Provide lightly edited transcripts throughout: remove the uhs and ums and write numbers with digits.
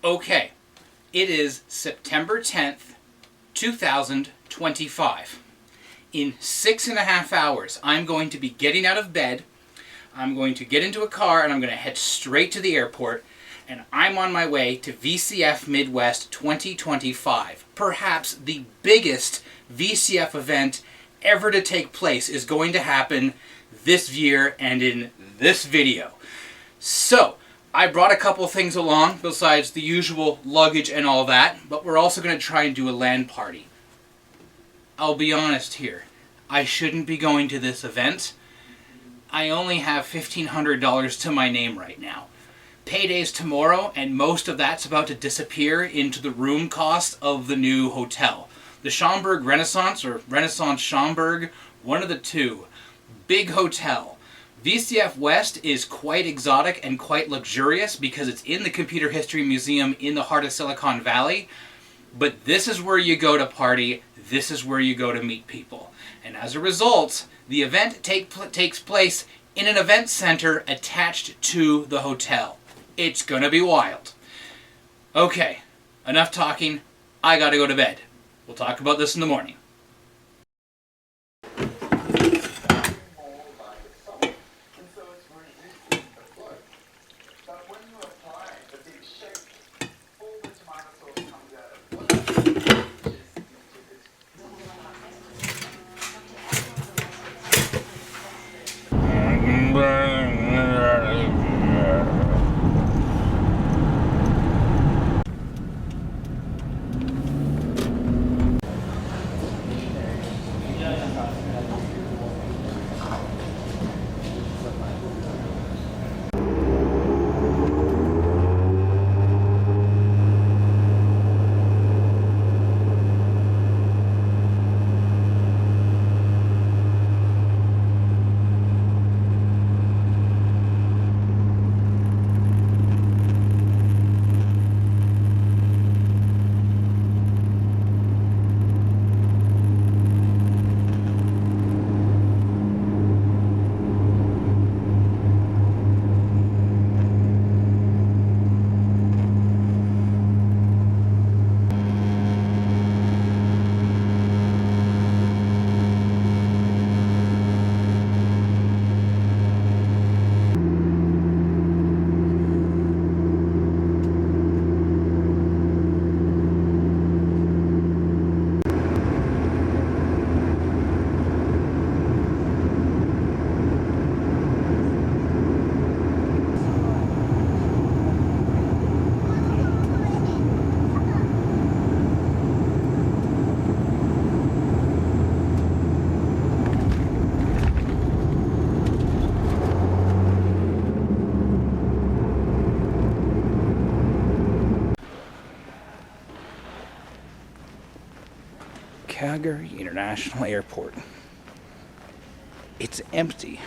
Okay, it is September 10th, 2025. In 6.5 hours, I'm going to be getting out of bed, I'm going to get into a car, and I'm going to head straight to the airport, and I'm on my way to VCF MidWest 2025. Perhaps the biggest VCF event ever to take place is going to happen this year and in this video. So, I brought a couple things along besides the usual luggage and all that, but we're also going to try and do a LAN party. I'll be honest here, I shouldn't be going to this event. I only have $1,500 to my name right now. Payday's tomorrow, and most of that's about to disappear into the room cost of the new hotel. The Schaumburg Renaissance, or Renaissance Schaumburg, one of the two. Big hotel. VCF West is quite exotic and quite luxurious because it's in the Computer History Museum in the heart of Silicon Valley. But this is where you go to party, this is where you go to meet people. And as a result, the event takes place in an event center attached to the hotel. It's gonna be wild. Okay, enough talking, I gotta go to bed. We'll talk about this in the morning. Calgary International Airport. It's empty.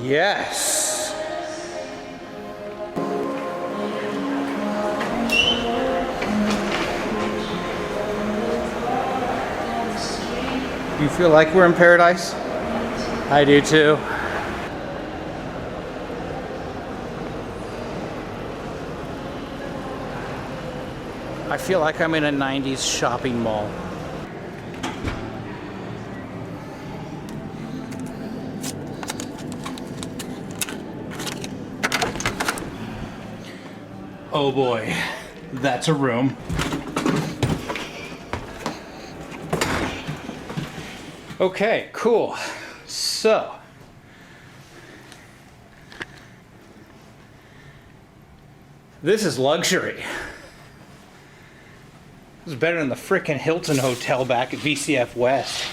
Yes. You feel like we're in paradise? I do too. I feel like I'm in a 90s shopping mall. Oh boy, that's a room. Okay, cool. So, this is luxury. This is better than the frickin' Hilton Hotel back at VCF West.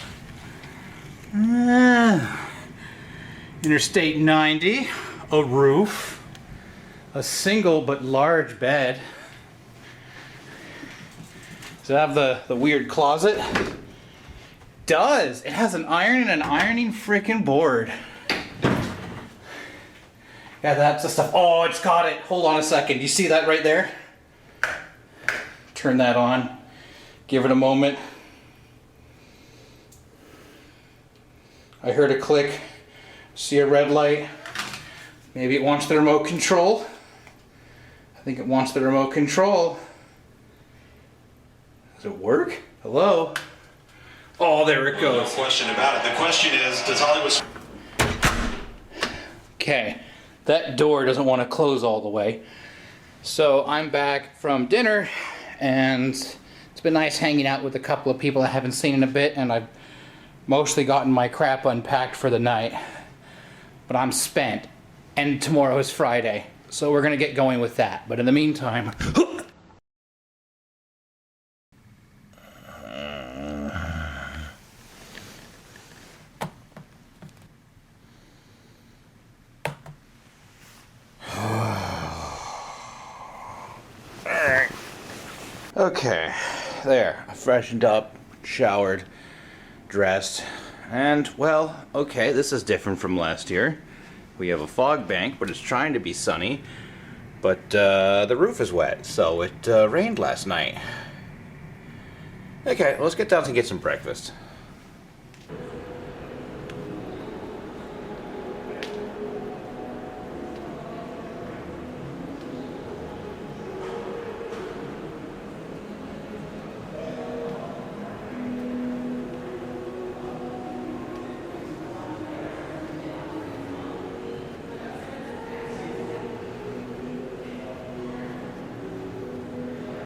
Interstate 90, a roof, a single but large bed. Does it have the weird closet? Does. It has an iron and an ironing frickin' board. Yeah, that's the stuff. Oh, it's got it. Hold on a second. You see that right there? Turn that on. Give it a moment. I heard a click. See a red light. Maybe it wants the remote control. I think it wants the remote control. Does it work? Hello? Oh, there it goes. No question about it. The question is, does Hollywood... Okay, that door doesn't want to close all the way. So I'm back from dinner, and it's been nice hanging out with a couple of people I haven't seen in a bit, and I've mostly gotten my crap unpacked for the night. But I'm spent, and tomorrow is Friday, so we're going to get going with that. But in the meantime... Okay, there. I freshened up, showered, dressed, and, well, okay, this is different from last year. We have a fog bank, but it's trying to be sunny, but the roof is wet, so it rained last night. Okay, let's get down to get some breakfast.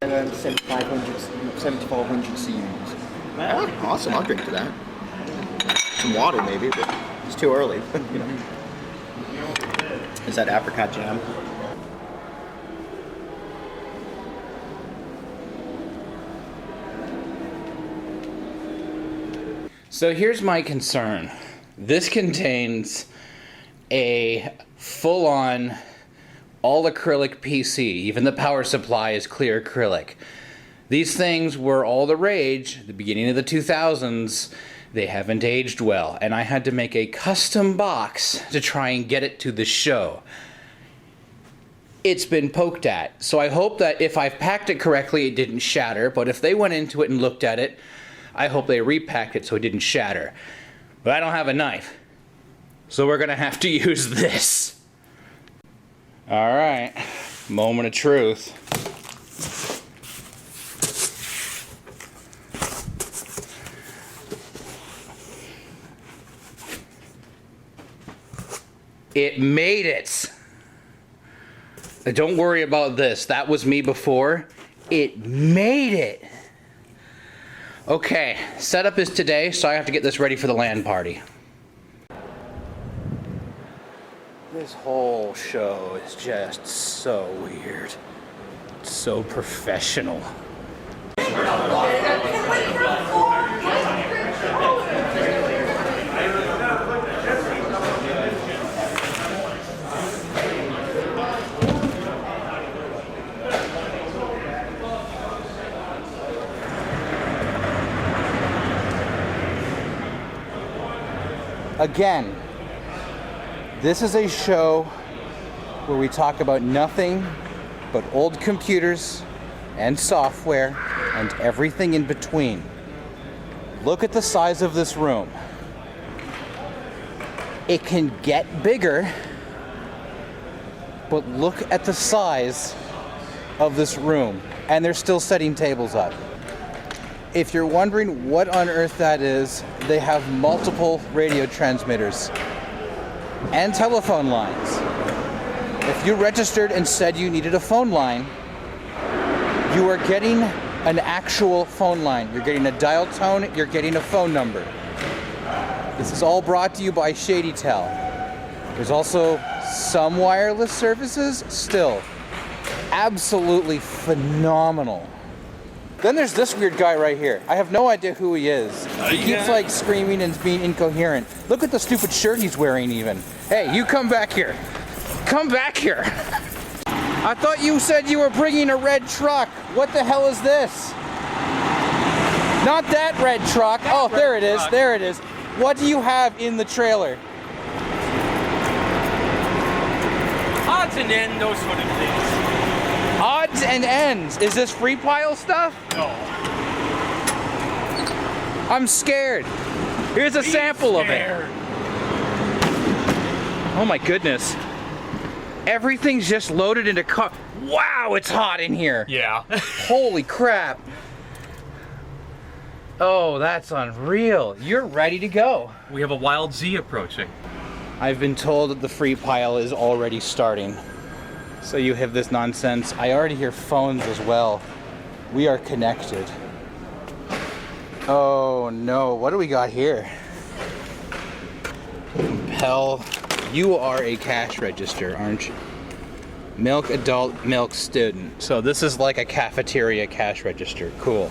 And 7,400 Siemens. Oh, awesome, I'll drink to that. Some water maybe, but it's too early. You know. Is that apricot jam? So here's my concern. This contains a full-on all acrylic PC. Even the power supply is clear acrylic. These things were all the rage at the beginning of the 2000s. They haven't aged well, and I had to make a custom box to try and get it to the show. It's been poked at, so I hope that if I've packed it correctly, it didn't shatter, but if they went into it and looked at it, I hope they repacked it so it didn't shatter. But I don't have a knife, so we're gonna have to use this. All right, moment of truth. It made it. Don't worry about this. That was me before. It made it. Okay, setup is today, so I have to get this ready for the LAN party. This whole show is just so weird. It's so professional. Again, This is a show where we talk about nothing but old computers and software and everything in between. Look at the size of this room. It can get bigger, but look at the size of this room. And they're still setting tables up. If you're wondering what on earth that is, they have multiple radio transmitters and telephone lines. If you registered and said you needed a phone line, you are getting an actual phone line. You're getting a dial tone, you're getting a phone number. This is all brought to you by ShadyTel. There's also some wireless services, still absolutely phenomenal. Then there's this weird guy right here. I have no idea who he is. He keeps like screaming and being incoherent. Look at the stupid shirt he's wearing even. Hey, you come back here. Come back here. I thought you said you were bringing a red truck. What the hell is this? Not that red truck. Oh, there it is. There it is. What do you have in the trailer? Odds and ends, those sort of things. Odds and ends. Is this free pile stuff? No. I'm scared. Here's a sample of it. Oh my goodness. Everything's just loaded into car. Wow, it's hot in here. Yeah. Holy crap. Oh, that's unreal. You're ready to go. We have a Wild Z approaching. I've been told that the free pile is already starting. So you have this nonsense. I already hear phones as well. We are connected. Oh no, what do we got here? Compel. You are a cash register, aren't you? Milk adult, milk student. So this is like a cafeteria cash register. Cool.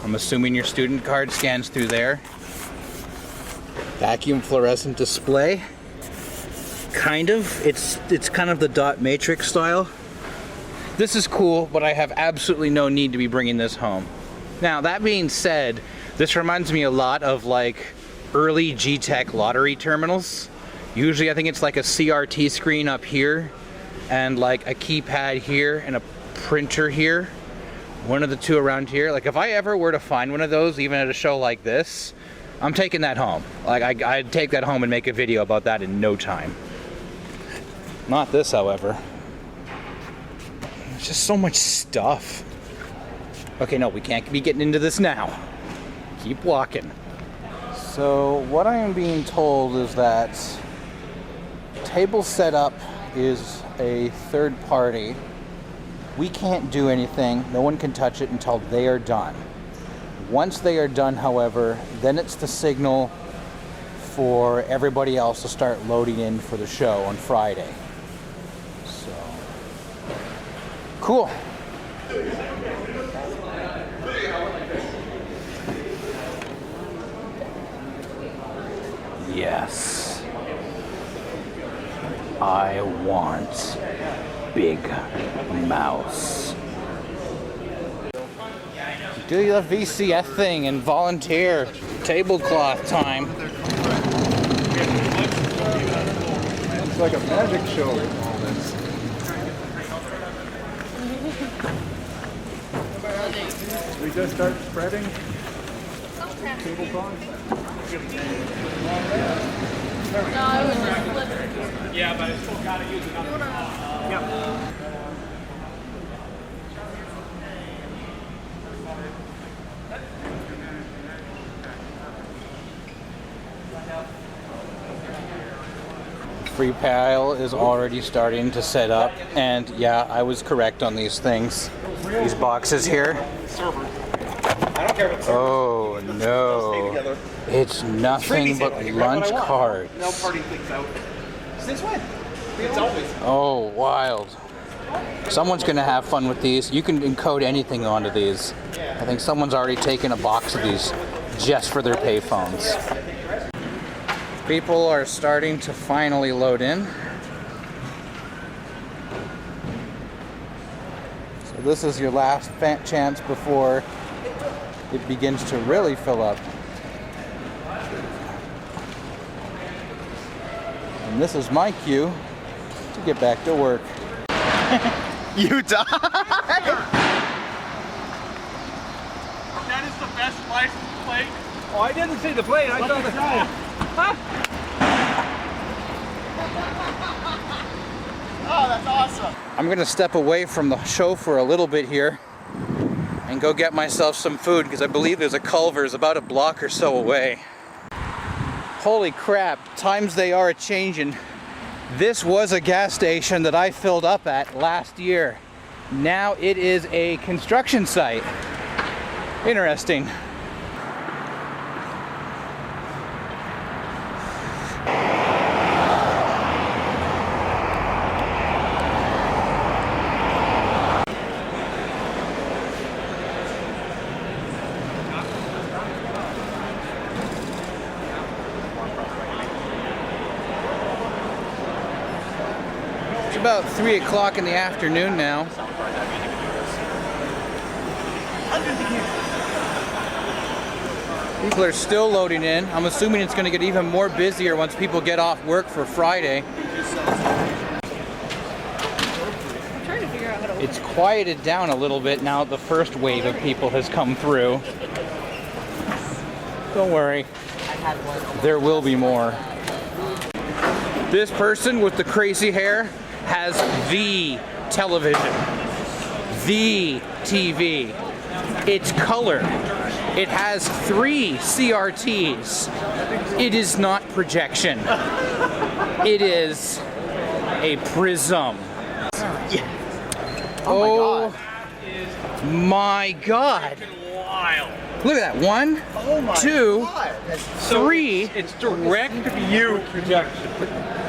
I'm assuming your student card scans through there. Vacuum fluorescent display. Kind of. It's kind of the dot matrix style. This is cool, but I have absolutely no need to be bringing this home. Now, that being said, this reminds me a lot of like early G-Tech lottery terminals. Usually I think it's like a CRT screen up here and like a keypad here and a printer here. One of the two around here. Like if I ever were to find one of those, even at a show like this, I'm taking that home. Like I'd take that home and make a video about that in no time. Not this, however. There's just so much stuff. Okay, no, we can't be getting into this now. Keep walking. So what I am being told is that table setup is a third party. We can't do anything. No one can touch it until they are done. Once they are done, however, then it's the signal for everybody else to start loading in for the show on Friday. So, cool. Yes. I want Big Mouse. Do the VCF thing and volunteer. Tablecloth time. It's like a magic show with all this. We just start spreading tablecloth. No, I was just flipping. Yeah, but I still gotta use another. Yeah. Free pile is already starting to set up, and yeah, I was correct on these things. These boxes here. I don't care what Oh no. It's nothing but lunch cards. No party things out. Since when? It's always. Oh, wild. Someone's gonna have fun with these. You can encode anything onto these. I think someone's already taken a box of these just for their payphones. People are starting to finally load in. So this is your last chance before it begins to really fill up. And this is my cue to get back to work. You died! That is the best license plate. Oh, I didn't see the plate. I saw the guy. Oh, that's awesome. I'm gonna step away from the show for a little bit here and go get myself some food because I believe there's a Culver's about a block or so away. Holy crap, times they are a-changin'. This was a gas station that I filled up at last year. Now it is a construction site. Interesting. It's about 3 o'clock in the afternoon now. People are still loading in. I'm assuming it's going to get even more busier once people get off work for Friday. I'm trying to figure out how to. It's quieted down a little bit now that the first wave of people has come through. Don't worry, there will be more. This person with the crazy hair has the television, the TV. It's color. It has 3 CRTs. It is not projection. It is a prism. Oh my god. Wild. Look at that. 1, 2, 3. It's direct view projection.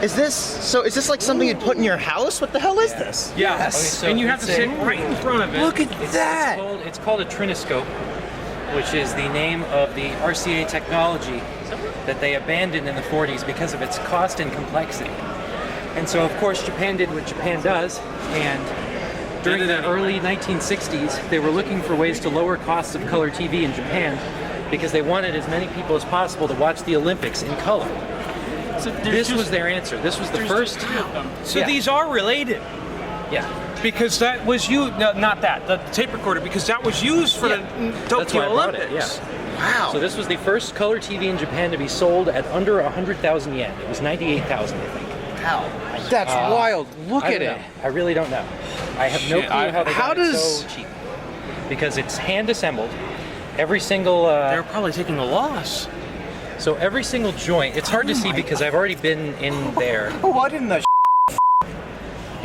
Is this like something you'd put in your house? What the hell is this? Yeah. Yes. And you have to sit right in front of it. Look at that. It's called a trinoscope, which is the name of the RCA technology that they abandoned in the 40s because of its cost and complexity. And so, of course, Japan did what Japan does, and during the early 1960s, they were looking for ways to lower costs of color TV in Japan because they wanted as many people as possible to watch the Olympics in color. So this was their answer. This was the first. So Yeah. these are related. Yeah. Because that was used, no, not that, the tape recorder, because that was used for the That's why Tokyo I brought it, Olympics. Wow. So this was the first color TV in Japan to be sold at under 100,000 yen. It was 98,000, I think. That's wild. Look I at don't it. know. I really don't know. I have no clue how they how got does- it so cheap. Because it's hand assembled. Every single They're probably taking a loss. so every single joint. It's hard to see because I've already been in there. What in the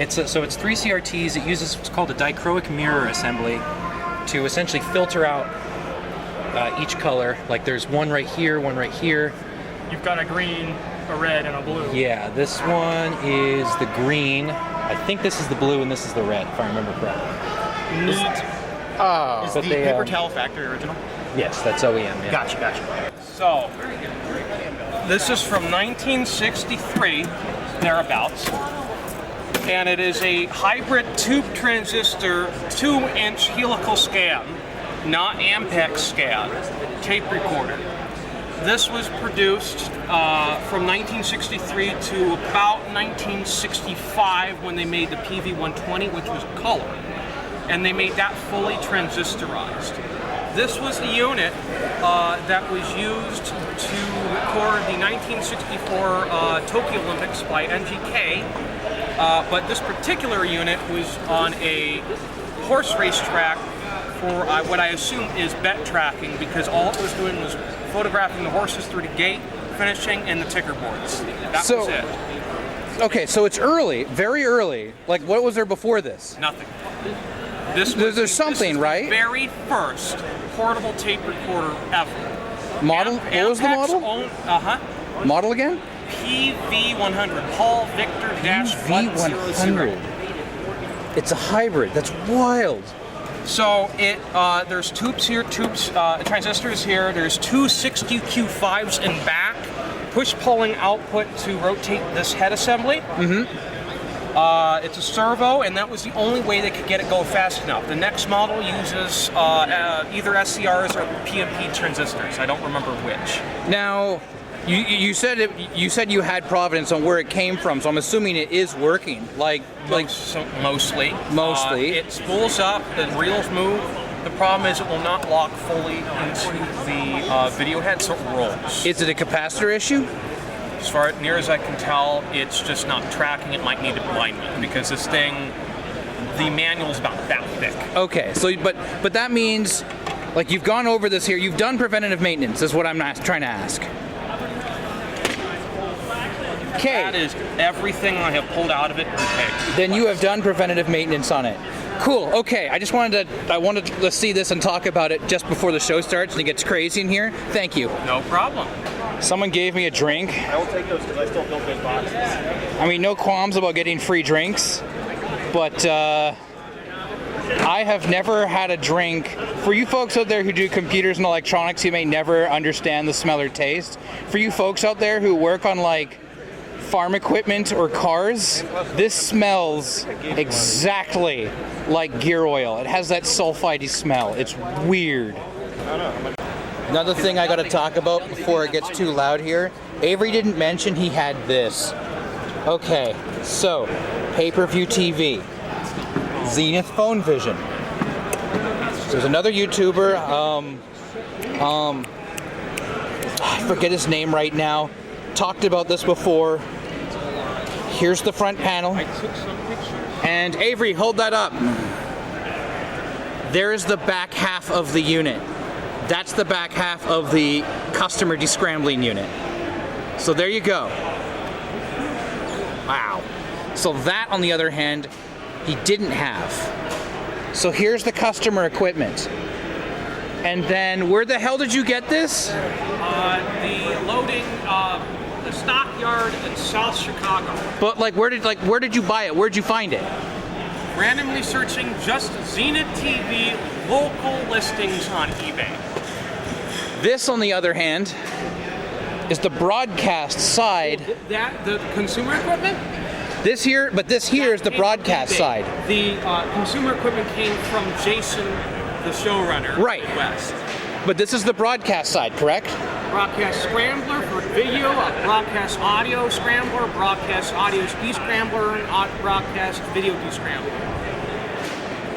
So it's 3 CRTs. It uses what's called a dichroic mirror assembly to essentially filter out each color. Like there's one right here, one right here. You've got a green, a red, and a blue. Yeah, this one is the green. I think this is the blue and this is the red, if I remember correctly. Neat. Oh. Is But the they, paper towel factory original? Yes, that's OEM. Yeah. Gotcha. So, this is from 1963, thereabouts. And it is a hybrid tube transistor 2-inch helical scan, not Ampex scan, tape recorder. This was produced from 1963 to about 1965 when they made the PV-120, which was color. And they made that fully transistorized. This was the unit that was used to record the 1964 Tokyo Olympics by NGK, but this particular unit was on a horse race track for what I assume is bet tracking, because all it was doing was photographing the horses through the gate, finishing, and the ticker boards. That was it. Okay, so it's early, very early. Like, what was there before this? Nothing. There's something, right? The very first portable tape recorder ever. Model? What was the model? Model again? PV100. Paul Victor V100. It's a hybrid. That's wild. So there's tubes here, transistors here. There's 2 6QQ5s in back, push-pulling output to rotate this head assembly. It's a servo, and that was the only way they could get it go fast enough. The next model uses either SCRs or PMP transistors. I don't remember which. Now, You said you had providence on where it came from, so I'm assuming it is working. Mostly. It spools up, the reels move. The problem is it will not lock fully into the video head, so it rolls. Is it a capacitor issue? As far near as I can tell, it's just not tracking. It might need alignment because this thing, the manual is about that thick. Okay, so but that means, like, you've gone over this here. You've done preventative maintenance. Is what I'm trying to ask. Okay. That is everything I have pulled out of it. Okay. Then you have done preventative maintenance on it. Cool. Okay. I wanted to see this and talk about it just before the show starts and it gets crazy in here. Thank you. No problem. Someone gave me a drink. I will take those because I still built those boxes. I mean, no qualms about getting free drinks, but I have never had a drink. For you folks out there who do computers and electronics, you may never understand the smell or taste. For you folks out there who work on like farm equipment or cars, this smells exactly like gear oil. It has that sulfide-y smell. It's weird. Another thing I got to talk about before it gets too loud here. Avery didn't mention he had this. Okay, so pay-per-view TV, Zenith phone vision. There's another YouTuber. I forget his name right now. Talked about this before. Here's the front panel. I took some pictures. And Avery, hold that up. There is the back half of the unit. That's the back half of the customer descrambling unit. So there you go. Wow. So that, on the other hand, he didn't have. So here's the customer equipment. And then, where the hell did you get this? The loading, the stockyard in South Chicago. But where did you buy it? Where'd you find it? Randomly searching just Zenith TV local listings on eBay. This, on the other hand, is the broadcast side. The consumer equipment? This here is the broadcast side. The consumer equipment came from Jason, the showrunner. Right. West. But this is the broadcast side, correct? Broadcast scrambler for video, a broadcast audio scrambler, broadcast audio descrambler, and broadcast video descrambler.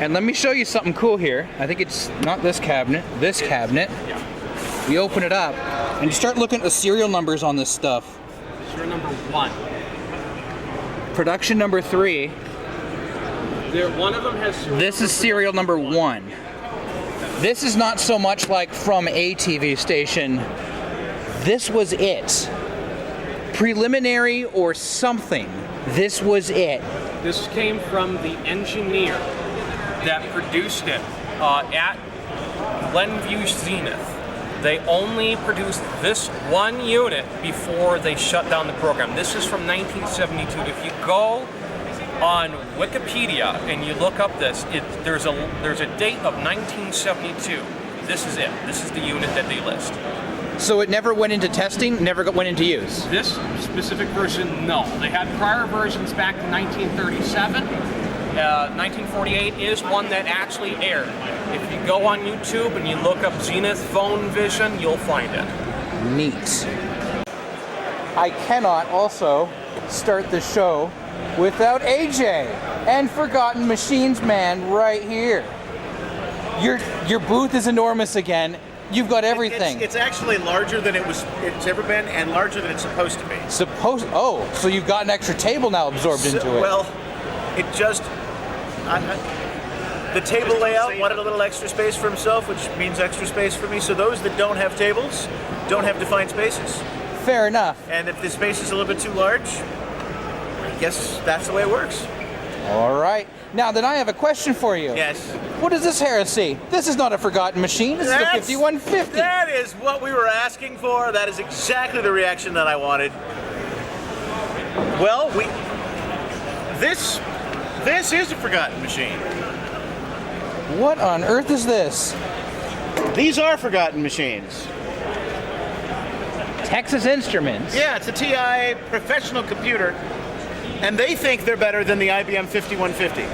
And let me show you something cool here. I think it's not this cabinet, this cabinet. Yeah. We open it up and you start looking at the serial numbers on this stuff. Serial number 1. Production number 3. One of them has serial This is serial number 1. This is not so much like from a TV station. This was it. Preliminary or something. This was it. This came from the engineer that produced it at Glenview Zenith. They only produced this one unit before they shut down the program. This is from 1972. If you go on Wikipedia and you look up this, there's a date of 1972. This is it. This is the unit that they list. So it never went into testing, never went into use? This specific version, no. They had prior versions back in 1937. 1948 is one that actually aired. If you go on YouTube and you look up Zenith Phone Vision, you'll find it. Neat. I cannot also start the show without AJ and Forgotten Machines Man right here. Your booth is enormous again. You've got everything. It's actually larger than it's ever been, and larger than it's supposed to be. Oh, so you've got an extra table now absorbed into it. Well, it just the table layout wanted a little extra space for himself, which means extra space for me. So those that don't have tables don't have defined spaces. Fair enough. And if the space is a little bit too large, I guess that's the way it works. All right. Now then, I have a question for you. Yes. What is this heresy? This is not a Forgotten Machine. This is a 5150. That is what we were asking for. That is exactly the reaction that I wanted. Well, this is a Forgotten Machine. What on earth is this? These are Forgotten Machines. Texas Instruments. Yeah, it's a TI professional computer, and they think they're better than the IBM 5150.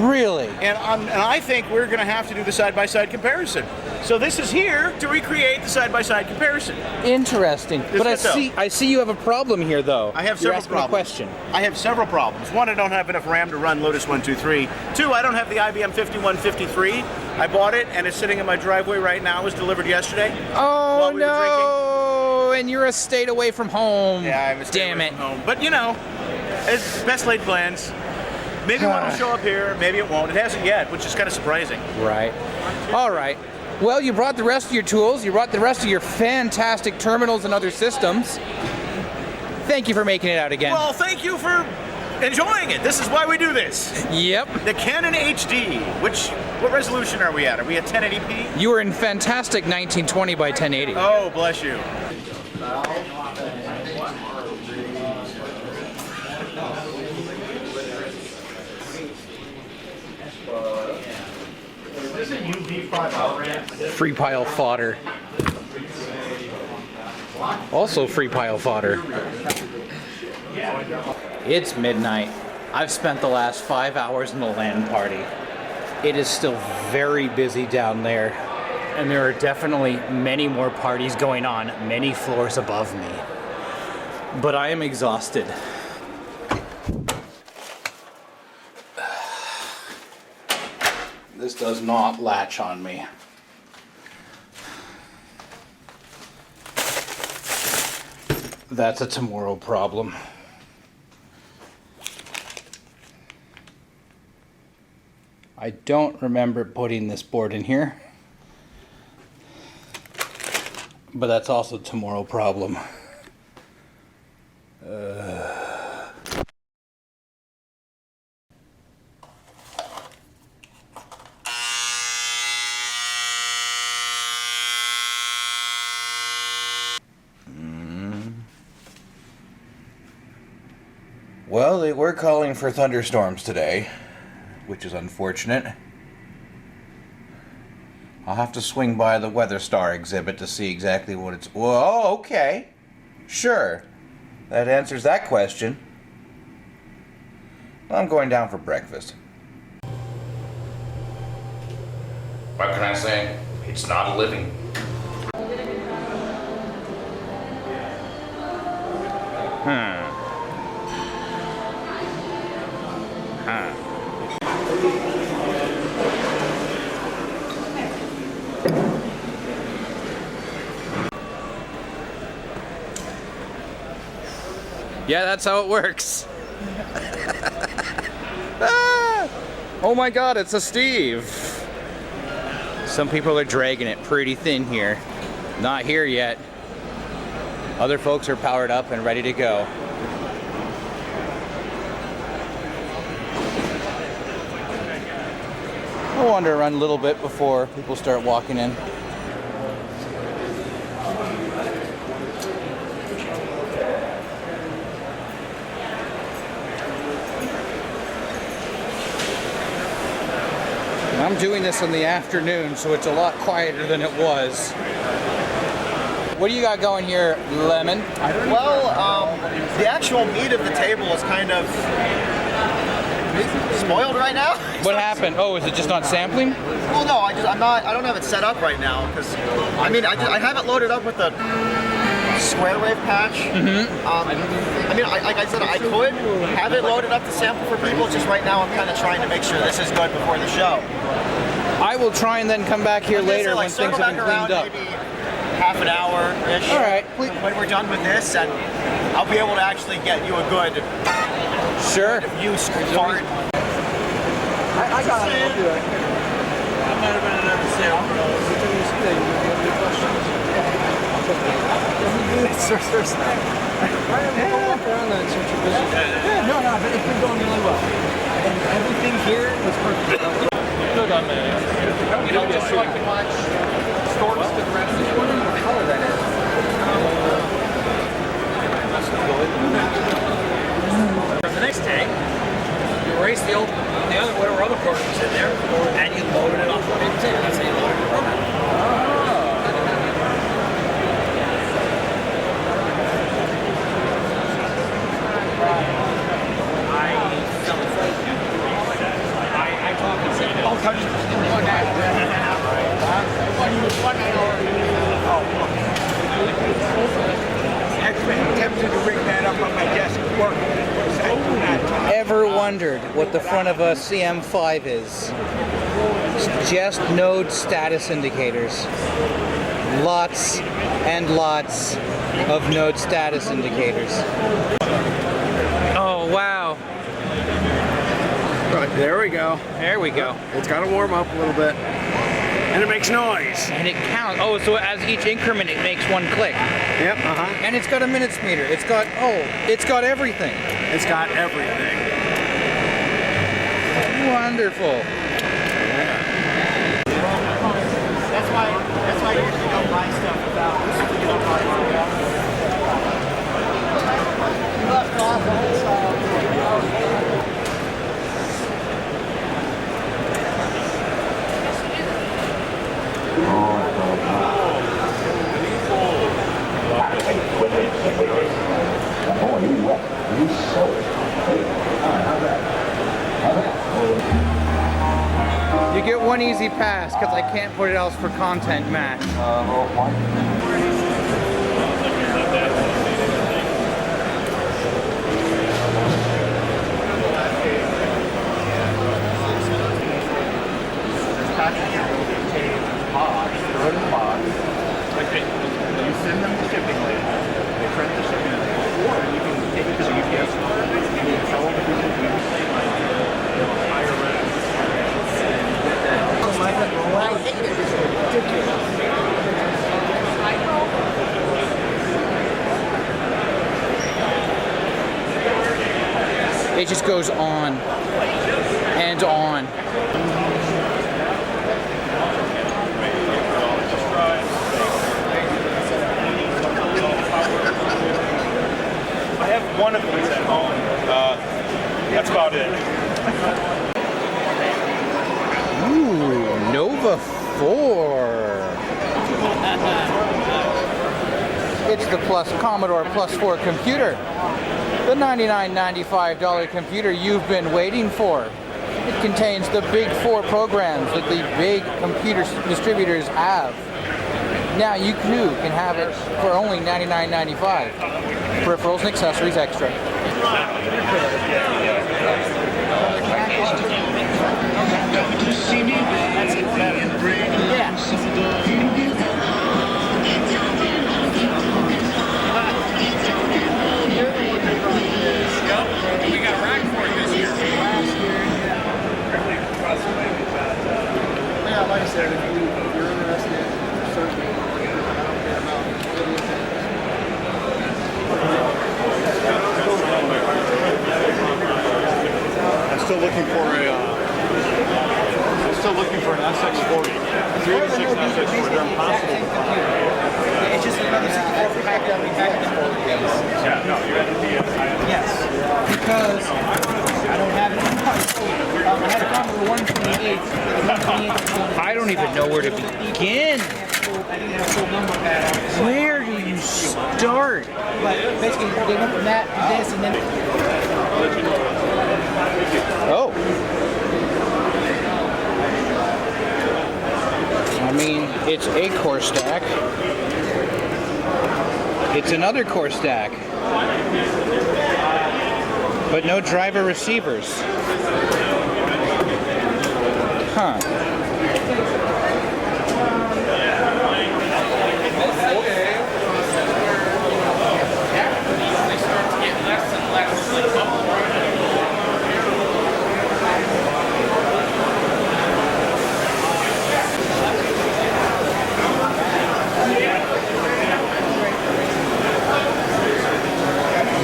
Really? And I think we're going to have to do the side-by-side comparison. So this is here to recreate the side-by-side comparison. Interesting. But good, though. I see you have a problem here, though. I have You're several asking problems. a question. I have several problems. One, I don't have enough RAM to run Lotus 123. Two, I don't have the IBM 5153. I bought it, and it's sitting in my driveway right now. It was delivered yesterday. Oh, while we were no! And you're a state away from home. Yeah, I'm a stay Damn away it. from home. But, you know, it's best laid plans. Maybe one will show up here, maybe it won't. It hasn't yet, which is kind of surprising. Right. All right. Well, you brought the rest of your tools. You brought the rest of your fantastic terminals and other systems. Thank you for making it out again. Well, thank you for enjoying it. This is why we do this. Yep. The Canon HD. What resolution are we at? Are we at 1080p? You were in fantastic 1920 by 1080. Oh, bless you. Free pile fodder. Also free pile fodder. It's midnight. I've spent the last 5 hours in the LAN party. It is still very busy down there, and there are definitely many more parties going on many floors above me. But I am exhausted. This does not latch on me. That's a tomorrow problem. I don't remember putting this board in here, but that's also a tomorrow problem. Well, they were calling for thunderstorms today, which is unfortunate. I'll have to swing by the Weather Star exhibit to see exactly what it's... Well, okay. Sure. That answers that question. I'm going down for breakfast. What can I say? It's not a living. Yeah, that's how it works. Ah! Oh my god, it's a Steve. Some people are dragging it pretty thin here. Not here yet. Other folks are powered up and ready to go. I'll wander around a little bit before people start walking in. I'm doing this in the afternoon, so it's a lot quieter than it was. What do you got going here, Lemon? Well, the actual meat of the table is kind of spoiled right now. What happened? Oh, is it just not sampling? Well, no, I don't have it set up right now because I have it loaded up with the square wave patch. Like I said, I could have it loaded up to sample for people. Just right now, I'm kind of trying to make sure this is good before the show. I will try and then come back here later when things have been cleaned up. Maybe half an hour-ish. All right. When we're done with this, and I'll be able to actually get you a good use part. I got it. I'll do it. I might have been another sample. Seriously. I'll walk around and search your business. Yeah, no, but it's been going really well. And everything here was perfect. Good on that. You know, just so I can watch storms to the rest of the What color that is? The next day, you erase the other whatever other programs in there, and you load it off of it. That's how you load the program. I talk and say, wondered what the front of a CM5 is, it's just node status indicators. Lots and lots of node status indicators. Oh, wow. Right, there we go. There we go. It's got to warm up a little bit. And it makes noise. And it counts. Oh, so as each increment, it makes one click. Yep, And it's got a minutes meter. It's got, it's got everything. It's got everything. Wonderful. That's why you usually don't buy stuff without listening to the podcast. You left off the whole You get one easy pass because I can't put it else for content match. You send them to shipping label, they print the shipping label, or you can take it to the UPS store and you tell them to do higher rent. I hate it. It's ridiculous. It just goes on and on. I have one of these at home. That's about it. Ooh, Nova 4. It's the Commodore Plus 4 computer. The $99.95 computer you've been waiting for. It contains the big 4 programs that the big computer distributors have. Now you too can have it for only $99.95. Peripherals and accessories extra. We got a rack for it this year. Yeah, like I said, if you're interested, certainly I don't care about I'm still looking for an SX40. 386 and SX40. They're impossible to find. It's just another 64 pack that we packed in 4 days. Yeah, no, you had to be Yes, because I don't have it in my I had a Commodore 128. I don't even know where to begin. I didn't have a full number pad. Where do you start? But basically, they went from that to this, and then. Oh. I mean, it's a core stack. It's another core stack. But no driver receivers. Huh.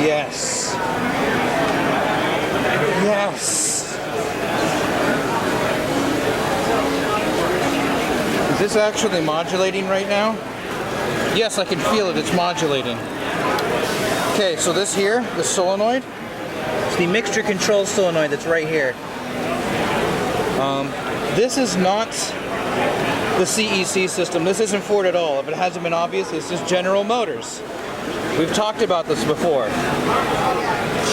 Yes. Yes. Is this actually modulating right now? Yes, I can feel it. It's modulating. Okay, so this here, the solenoid, it's the mixture control solenoid that's right here. This is not the CEC system. This isn't Ford at all. If it hasn't been obvious, this is General Motors. We've talked about this before.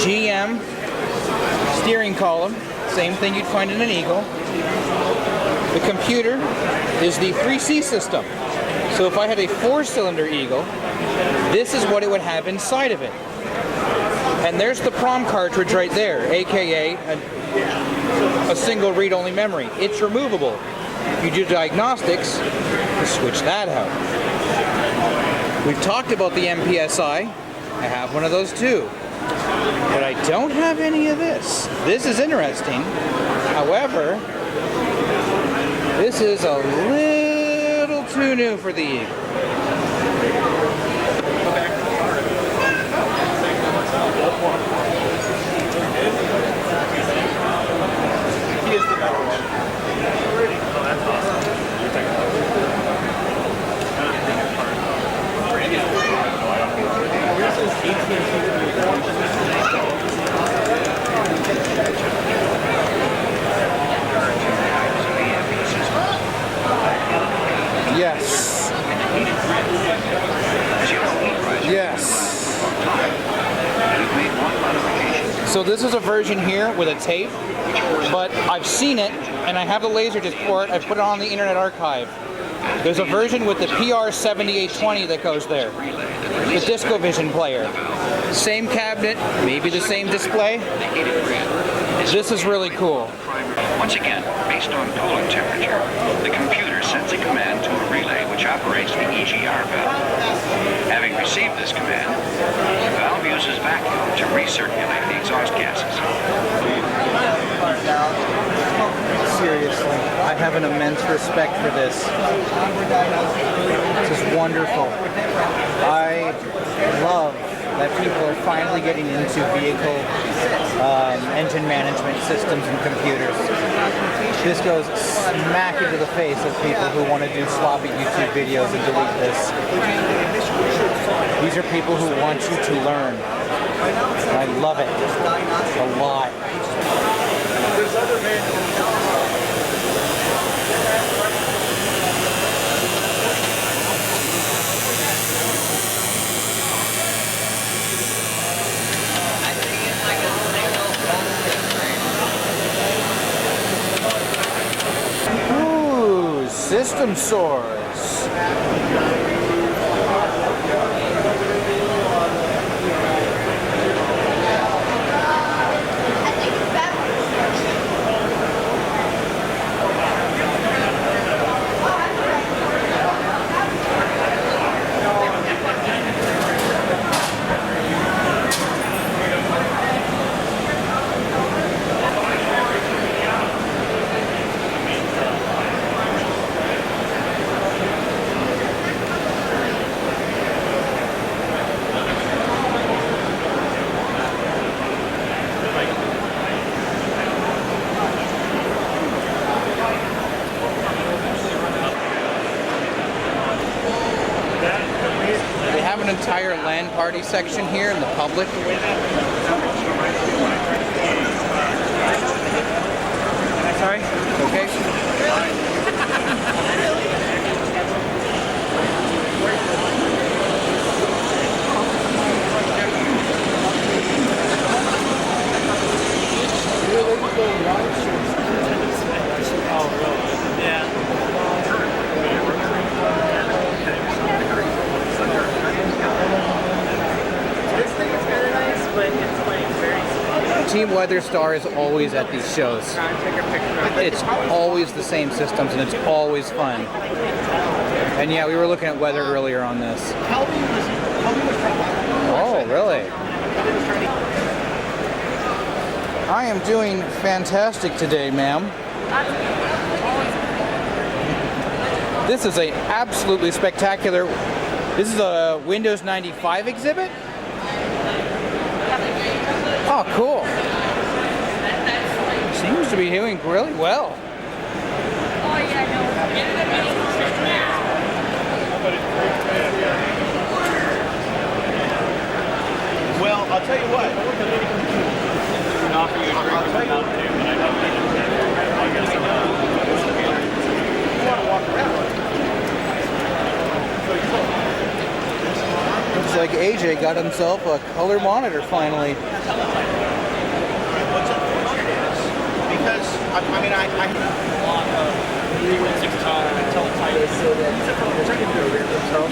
GM steering column, same thing you'd find in an Eagle. The computer is the 3C system. So if I had a 4-cylinder Eagle, this is what it would have inside of it. And there's the PROM cartridge right there, aka a single read-only memory. It's removable. If you do diagnostics, you switch that out. We've talked about the MPSI. I have one of those too. But I don't have any of this. This is interesting. However, this is a little too new for the Eagle. Yes. Yes. So this is a version here with a tape, but I've seen it and I have the Laserdisc port. I've put it on the Internet Archive. There's a version with the PR7820 that goes there. The DiscoVision player. Same cabinet, maybe the same display. This is really cool. Once again, based on coolant temperature, the computer sends a command to a relay which operates the EGR valve. Having received this command, the valve uses vacuum to recirculate the exhaust gases. Seriously, I have an immense respect for this. This is wonderful. I love that people are finally getting into vehicle engine management systems and computers. This goes smack into the face of people who want to do sloppy YouTube videos and delete this. These are people who want you to learn. I love it a lot. There's other manuals. Ooh, System Source. Entire LAN party section here in the public. Sorry? Okay. Team Weather Star is always at these shows. It's always the same systems and it's always fun. And yeah, we were looking at weather earlier on this. Oh, really? I am doing fantastic today, ma'am. This is a absolutely spectacular. This is a Windows 95 exhibit? Oh, cool. Seems to be doing really well. Oh, yeah, no. Well, I'll tell you what. Offer you a drink if you want to, but I don't think You want to walk around. Looks like AJ got himself a color monitor finally. Because, I mean,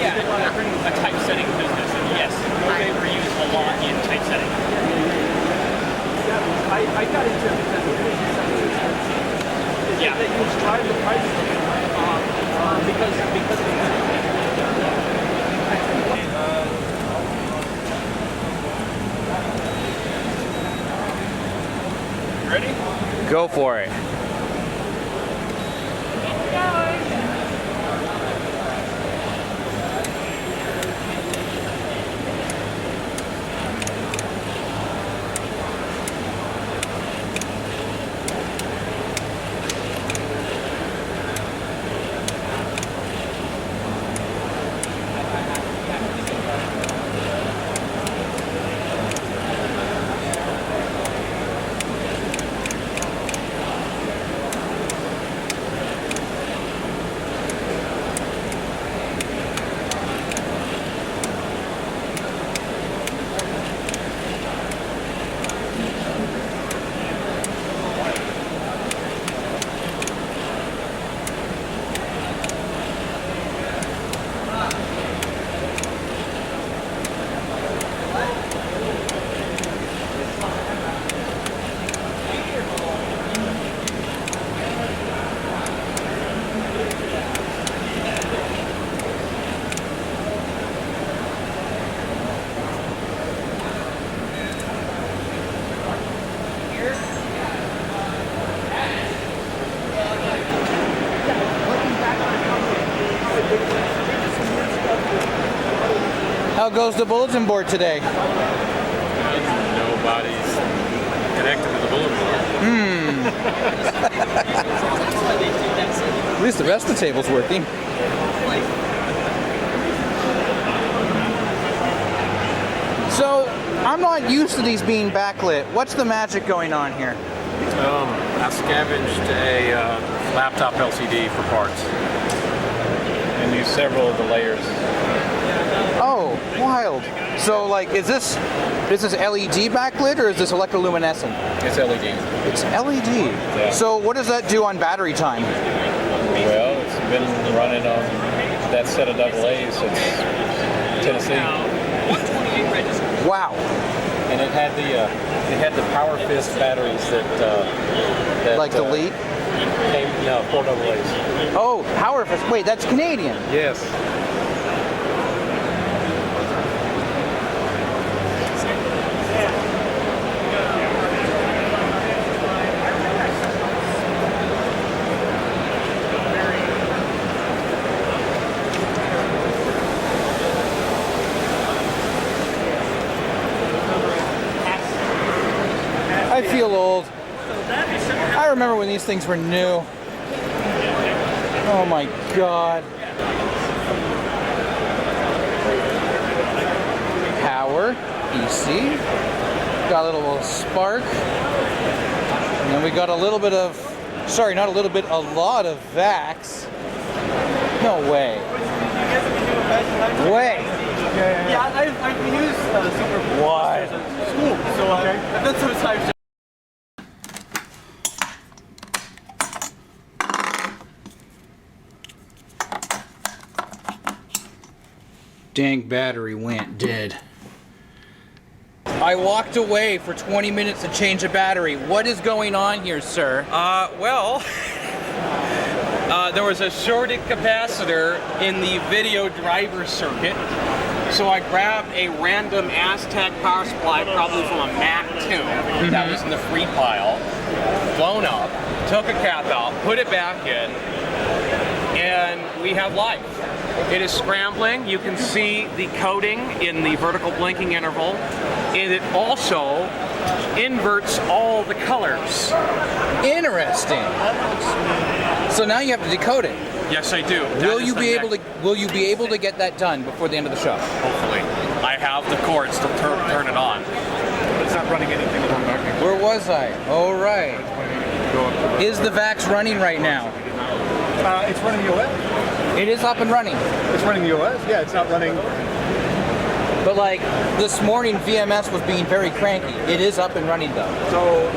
Yeah, a typesetting business, and yes, they were used a lot in typesetting. Yeah. That you drive the price because Ready? Go for it. How goes the bulletin board today? Nobody's connected to the bulletin board. At least the rest of the table's working. So, I'm not used to these being backlit. What's the magic going on here? I scavenged a laptop LCD for parts and used several of the layers. Oh, wild. So, like, is this LED backlit or is this electroluminescent? It's LED. It's LED. Yeah. So, what does that do on battery time? Well, it's been running on that set of AA's since Tennessee. Wow. And it had the Power Fist batteries that Like the lead? No, 4 AA's. Oh, Power Fist. Wait, that's Canadian. Yes. I feel old. I remember when these things were new. Oh my God. Power, PC. Got a little spark. And then we got a little bit of, sorry, not a little bit, a lot of VAX. No way. Way. Yeah, I've used Super. Why? School, so I've done some time. Dang battery went dead. I walked away for 20 minutes to change a battery. What is going on here, sir? There was a shorted capacitor in the video driver circuit. So I grabbed a random Aztec power supply, probably from a Mac 2, that was in the free pile, blown up, took a cap out, put it back in, and we have life. It is scrambling. You can see the coding in the vertical blinking interval, and it also inverts all the colors. Interesting. So now you have to decode it. Yes, I do. Will you be able to get that done before the end of the show? Hopefully. I have the cords to turn it on. But it's not running anything on back. Where was I? Oh, right. Is the VAX running right now? It's running the OS. It is up and running. It's running the OS. Yeah, it's not running. But like this morning, VMS was being very cranky. It is up and running though. So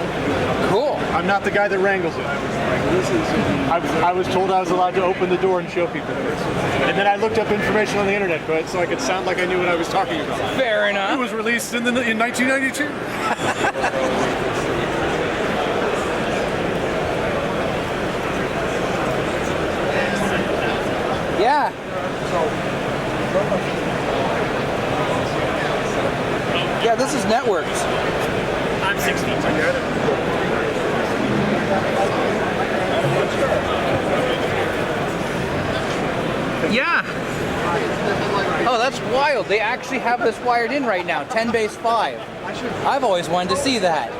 cool. I'm not the guy that wrangles it. I was told I was allowed to open the door and show people this. And then I looked up information on the internet, but so I could sound like I knew what I was talking about. Fair enough. It was released in 1992. Yeah. Yeah, this is networked. I'm 6 feet together. Yeah. Oh, that's wild. They actually have this wired in right now, 10 base 5. I've always wanted to see that.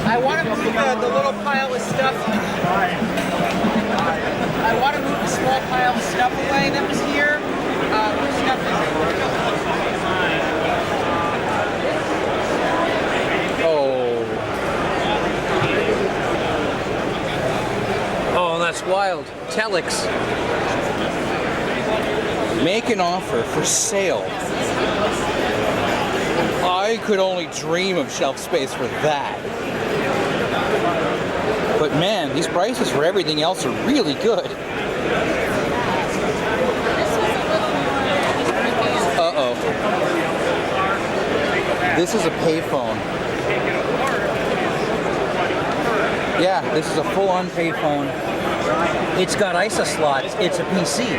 I want to move the little pile of stuff. I want to move the small pile of stuff away that was here. Oh, that's wild. Telex. Make an offer for sale. I could only dream of shelf space for that. But man, these prices for everything else are really good. Uh-oh. This is a payphone. Yeah, this is a full-on payphone. It's got ISA slots. It's a PC.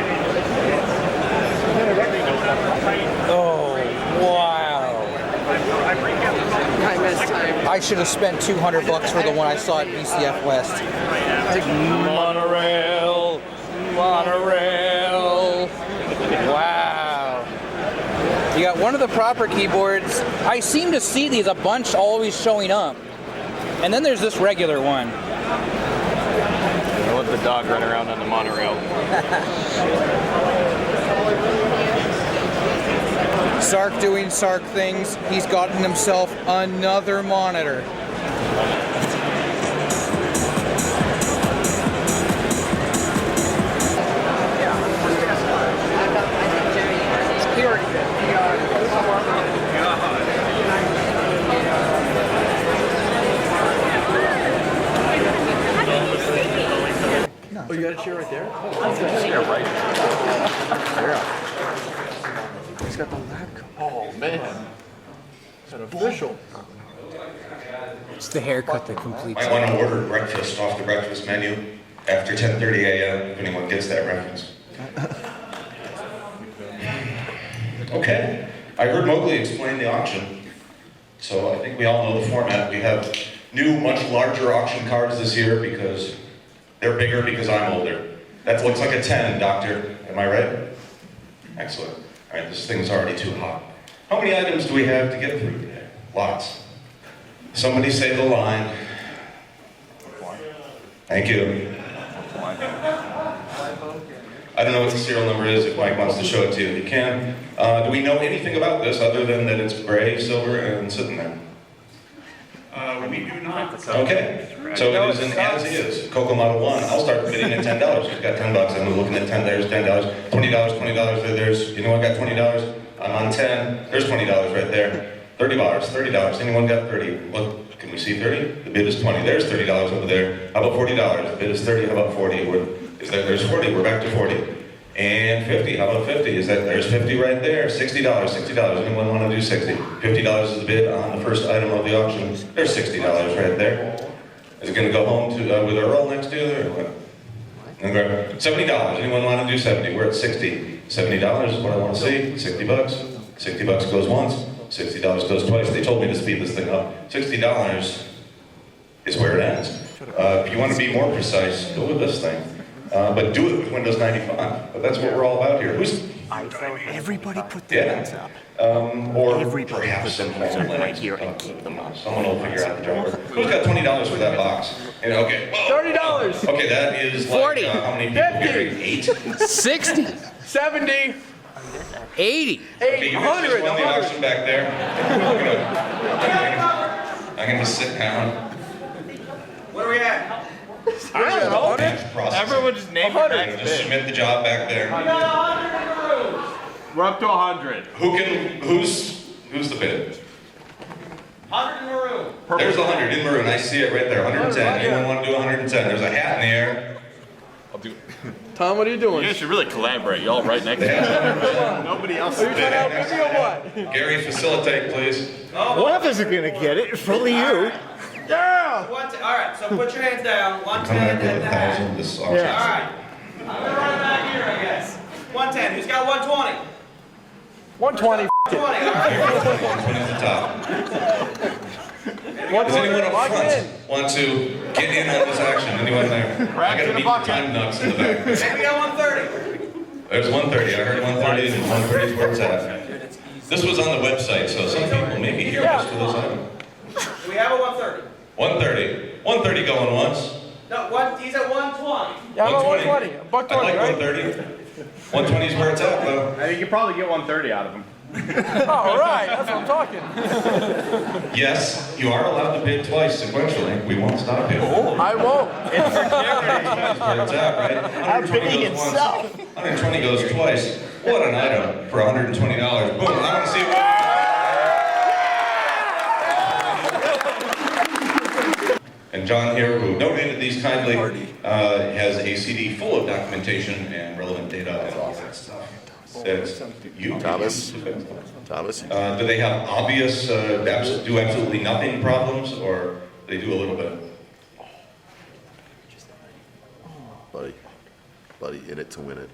Oh, wow. I should have spent $200 for the one I saw at VCF West. Monorail. Wow. You got one of the proper keyboards. I seem to see these a bunch always showing up. And then there's this regular one. I'll let the dog run around on the monorail. Sark doing Sark things. He's gotten himself another monitor. Oh, you got a chair right there? Yeah, right. Yeah. He's got the laptop. Oh, man. It's an official. It's the haircut that completes I want to order breakfast off the breakfast menu after 10:30 a.m. if anyone gets that reference. Okay. I heard Mowgli explain the auction, so I think we all know the format. We have new, much larger auction cards this year because they're bigger because I'm older. That looks like a 10, Doctor. Am I right? Excellent. All right, this thing's already too hot. How many items do we have to get through today? Lots. Somebody say the line. Thank you. I don't know what the serial number is, if Mike wants to show it to you. He can. Do we know anything about this other than that it's gray, silver, and sitting there? We do not. Okay. So it is an as-is. Coco Model 1. I'll start bidding at $10. You've got $10. I'm looking at $10. $10. $20. $20. There's. You know I got $20. I'm on 10. There's $20 right there. $30. $30. Anyone got 30? Look, can we see 30? The bid is 20. There's $30 over there. How about $40? The bid is 30. How about 40? There's 40. We're back to 40. And 50. How about 50? There's 50 right there. $60. $60. Anyone want to do 60? $50 is the bid on the first item of the auction. There's $60 right there. Is it going to go home to with Earl next to it or what? Okay. $70. Anyone want to do 70? We're at 60. $70 is what I want to see. $60. $60 goes once. $60 goes twice. They told me to speed this thing up. $60 is where it ends. If you want to be more precise, go with this thing. But do it with Windows 95. But that's what we're all about here. Who's Everybody put their hands up. or Everybody perhaps put their hands up right here and keep them up. someone will figure out the driver. Who's got $20 for that box? And, okay. Whoa. $30. Okay, that is like 40. How many people 50. here? 8. 60, 70. 80. Okay, you guys just won the auction back there. I'm gonna sit down. What are we at? Everyone just name your next Just bid. submit the job back there. We're up to 100. Who's the bid? 100 in maroon. There's 100 in maroon. I see it right there. 110. Anyone want to do 110? There's a hat in the air. Tom, what are you doing? You guys should really collaborate. Y'all right next to each other. Nobody else Are you trying to help me or what? Gary, facilitate, please. One isn't gonna get it. It's only you. Yeah! All right, so put your hands down. Come 110 back with and a 1,000. half. This is All awesome. right. I'm gonna run back here, I guess. 110. Who's got 120? 120. 120. All Here, right. 120 at the top. Does anyone up front want to get in on this action? Anyone there? I gotta meet the time nuts in the back. Maybe we got 130. There's 130. I heard 130 and 130 is where it's at. This was on the website, so some people may be here just for this item. Do we have a 130? 130. 130 going once. No, he's at 120. Yeah, I'm at 120. Buck I 20, like right? 130. 120 is where it's at, though. I think you probably get 130 out of him. All right, that's what I'm talking. Yes, you are allowed to bid twice sequentially. We won't stop you. I won't. That's where it's at, right? 120 goes once. 120 goes twice. What an item for $120. Boom, I want to see it. And John here, who donated these kindly, has a CD full of documentation and relevant data and all that stuff. That's you, Thomas. Do they have obvious, do absolutely nothing problems, or they do a little bit? Buddy, in it to win it.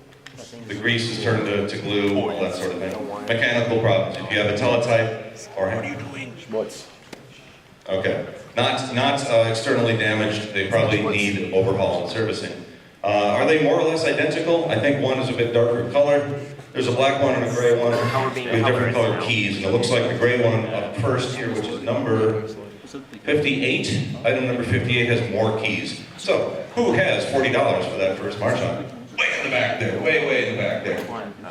The grease is turned to glue, all that sort of thing. Mechanical problems. If you have a teletype, or what are you doing? Schmutz. Okay, not externally damaged. They probably need overhaul and servicing. Are they more or less identical? I think one is a bit darker color. There's a black one and a gray one with different colored keys, and it looks like the gray one up first here, which is number 58. Item number 58 has more keys. So, who has $40 for that first march on? Way in the back there, way in the back there.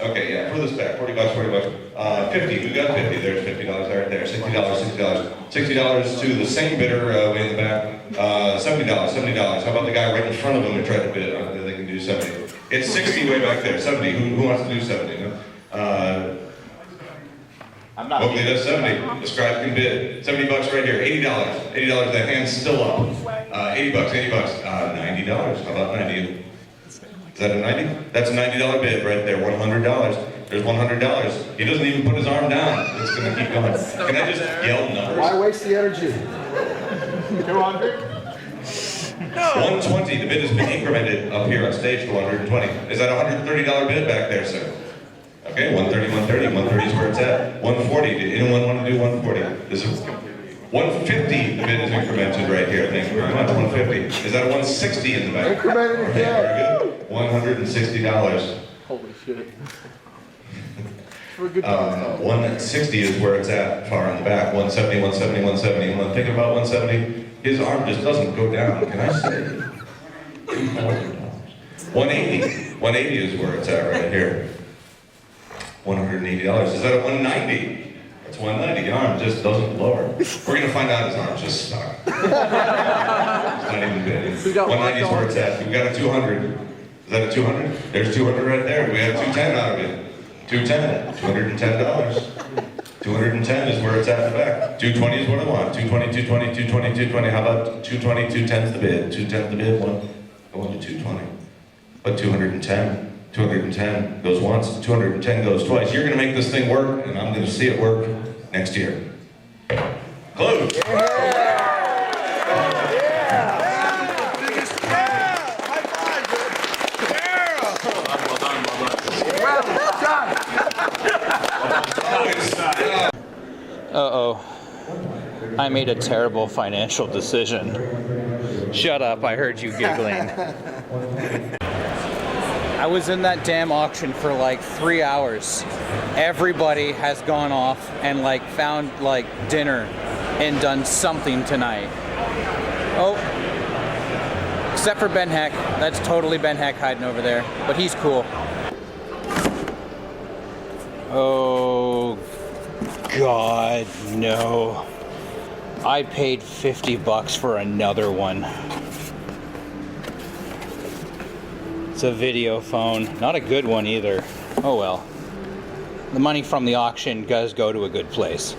Okay, yeah, furthest back, $40, $40. 50, we got 50, there's $50 right there, $60, $60. $60 to the same bidder way in the back. $70, $70. How about the guy right in front of him who tried to bid? They can do 70. It's 60 way back there, 70. Who wants to do 70? No? Hopefully that's 70. The scribe can bid. $70 right here, $80. $80, that hand's still up. $80, $80. $90. How about 90? Is that a 90? That's a $90 bid right there, $100. There's $100. He doesn't even put his arm down. It's gonna keep going. Can I just yell numbers? Why waste the energy? 200? 120, the bid has been incremented up here on stage to 120. Is that a $130 bid back there, sir? Okay, 130, 130, 130 is where it's at. 140, did anyone want to do 140? This is 150, the bid is incremented right here. Thank you very much, 150. Is that a 160 in the back? Incremented Okay, again. very good. $160. Holy shit. For a good time. 160 is where it's at, far in the back. 170, 170, 170. When I'm thinking about 170, his arm just doesn't go down. Can I say? 180. 180 is where it's at right here. $180. Is that a 190? It's 190. The arm just doesn't lower. We're gonna find out his arm's just stuck. It's not even bidding. 190 is where it's at. We got a 200. Is that a 200? There's 200 right there. We have 210 out of it. 210. $210. 210 is where it's at in the back. 220 is what I want. 220, 220, 220, 220. How about 220, 210's the bid? 210's the bid. Going to 220. But 210. 210 goes once, 210 goes twice. You're going to make this thing work, and I'm going to see it work next year. Close. Uh-oh. I made a terrible financial decision. Shut up, I heard you giggling. I was in that damn auction for like 3 hours. Everybody has gone off and like found like dinner and done something tonight. Oh, except for Ben Heck. That's totally Ben Heck hiding over there, but he's cool. Oh, God, no. I paid $50 for another one. It's a video phone. Not a good one either. Oh well. The money from the auction does go to a good place.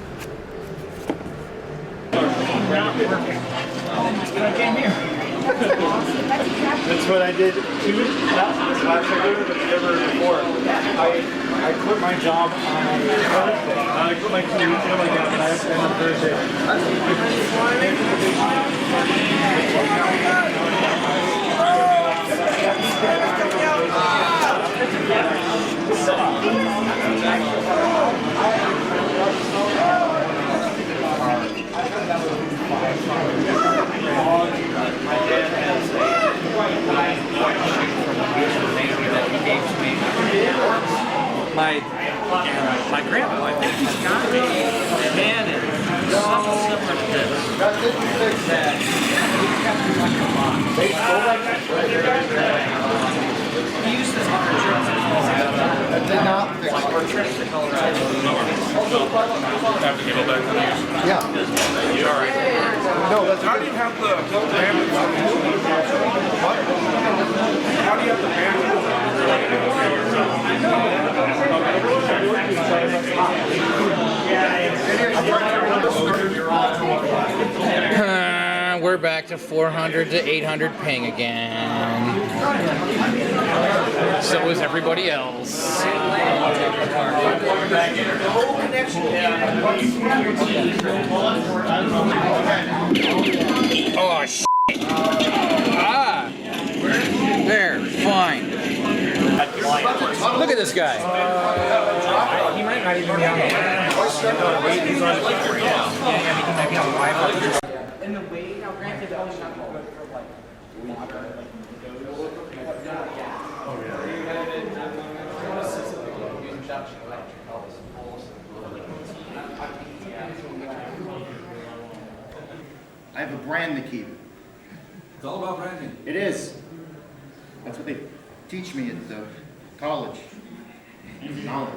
I came here. That's what I did 2 weeks, not this last year, but the year before. I quit my job on Thursday. I quit my 2 weeks ago, like that, and I have to end on Thursday. My dad has a that he gave to me. My grandpa, I think he's got a Canon, something similar to this. That he used this on our trips to Colorado. That did not fix Like our trips to Colorado. Have to go back to the use. Yeah. Sorry. No, that's How do you have the bandwidth on this? What? How do you have the bandwidth We're back to 400 to 800 ping again. So is everybody else. Oh shit! Ah, there, fine. Look at this guy. He might not even be on the He's on the right now. Yeah, he might be on the Wi-Fi. And the weight, now granted, probably not good for like water. I have a brand to keep. It's all about branding. It is. That's what they teach me at the college. Knowledge.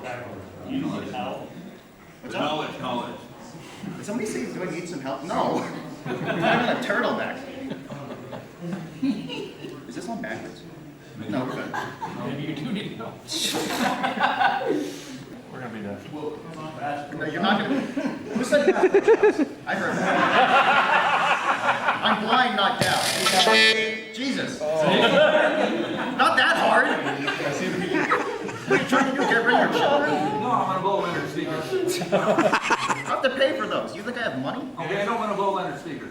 What's up? Knowledge. Did somebody say, do I need some help? No. I'm having a turtleneck. Is this on backwards? No, we're good. Maybe you do need help. We're gonna be done. No, you're not gonna. Who said that? I heard that. I'm blind, not deaf. Jesus. Not that hard. What are you trying to do? Get rid of your children? No, I'm on a low Leonard speaker. I have to pay for those. You think I have money? Okay, I don't want a low Leonard speaker.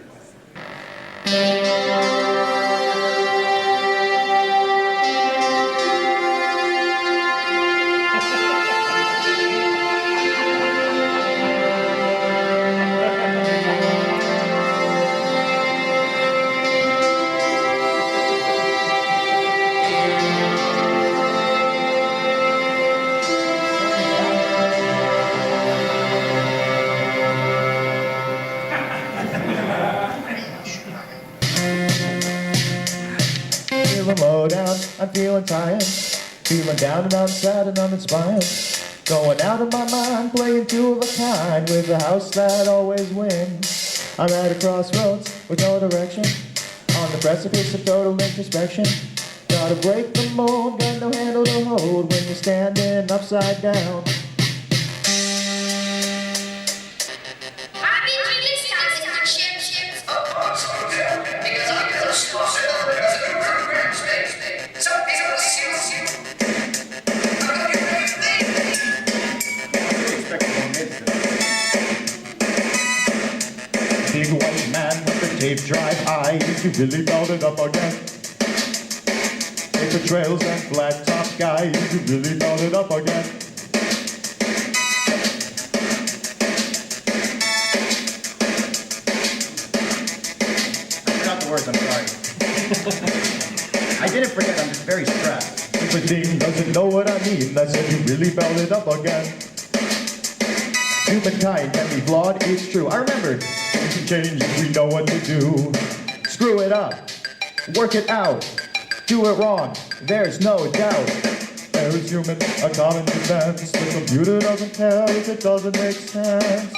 Feeling low down, I'm feeling tired. Feeling down and I'm sad and I'm inspired. Going out of my mind, playing two of a kind with a house that always wins. I'm at a crossroads with no direction, on the precipice of total introspection. Gotta break the mold, got no handle to hold when you're standing upside down. Big white man with the tape drive eyes, you really brought it up again. Paper trails and flat top skies, you really brought it up again. I forgot the words, I'm sorry. I didn't forget, I'm just very stressed. Everything doesn't know what I mean, I said you really brought it up again. Humankind can be flawed, it's true. I remembered. Change, we know what to do. Screw it up, work it out, do it wrong, there's no doubt. There is human, a common defense. The computer doesn't care if it doesn't make sense.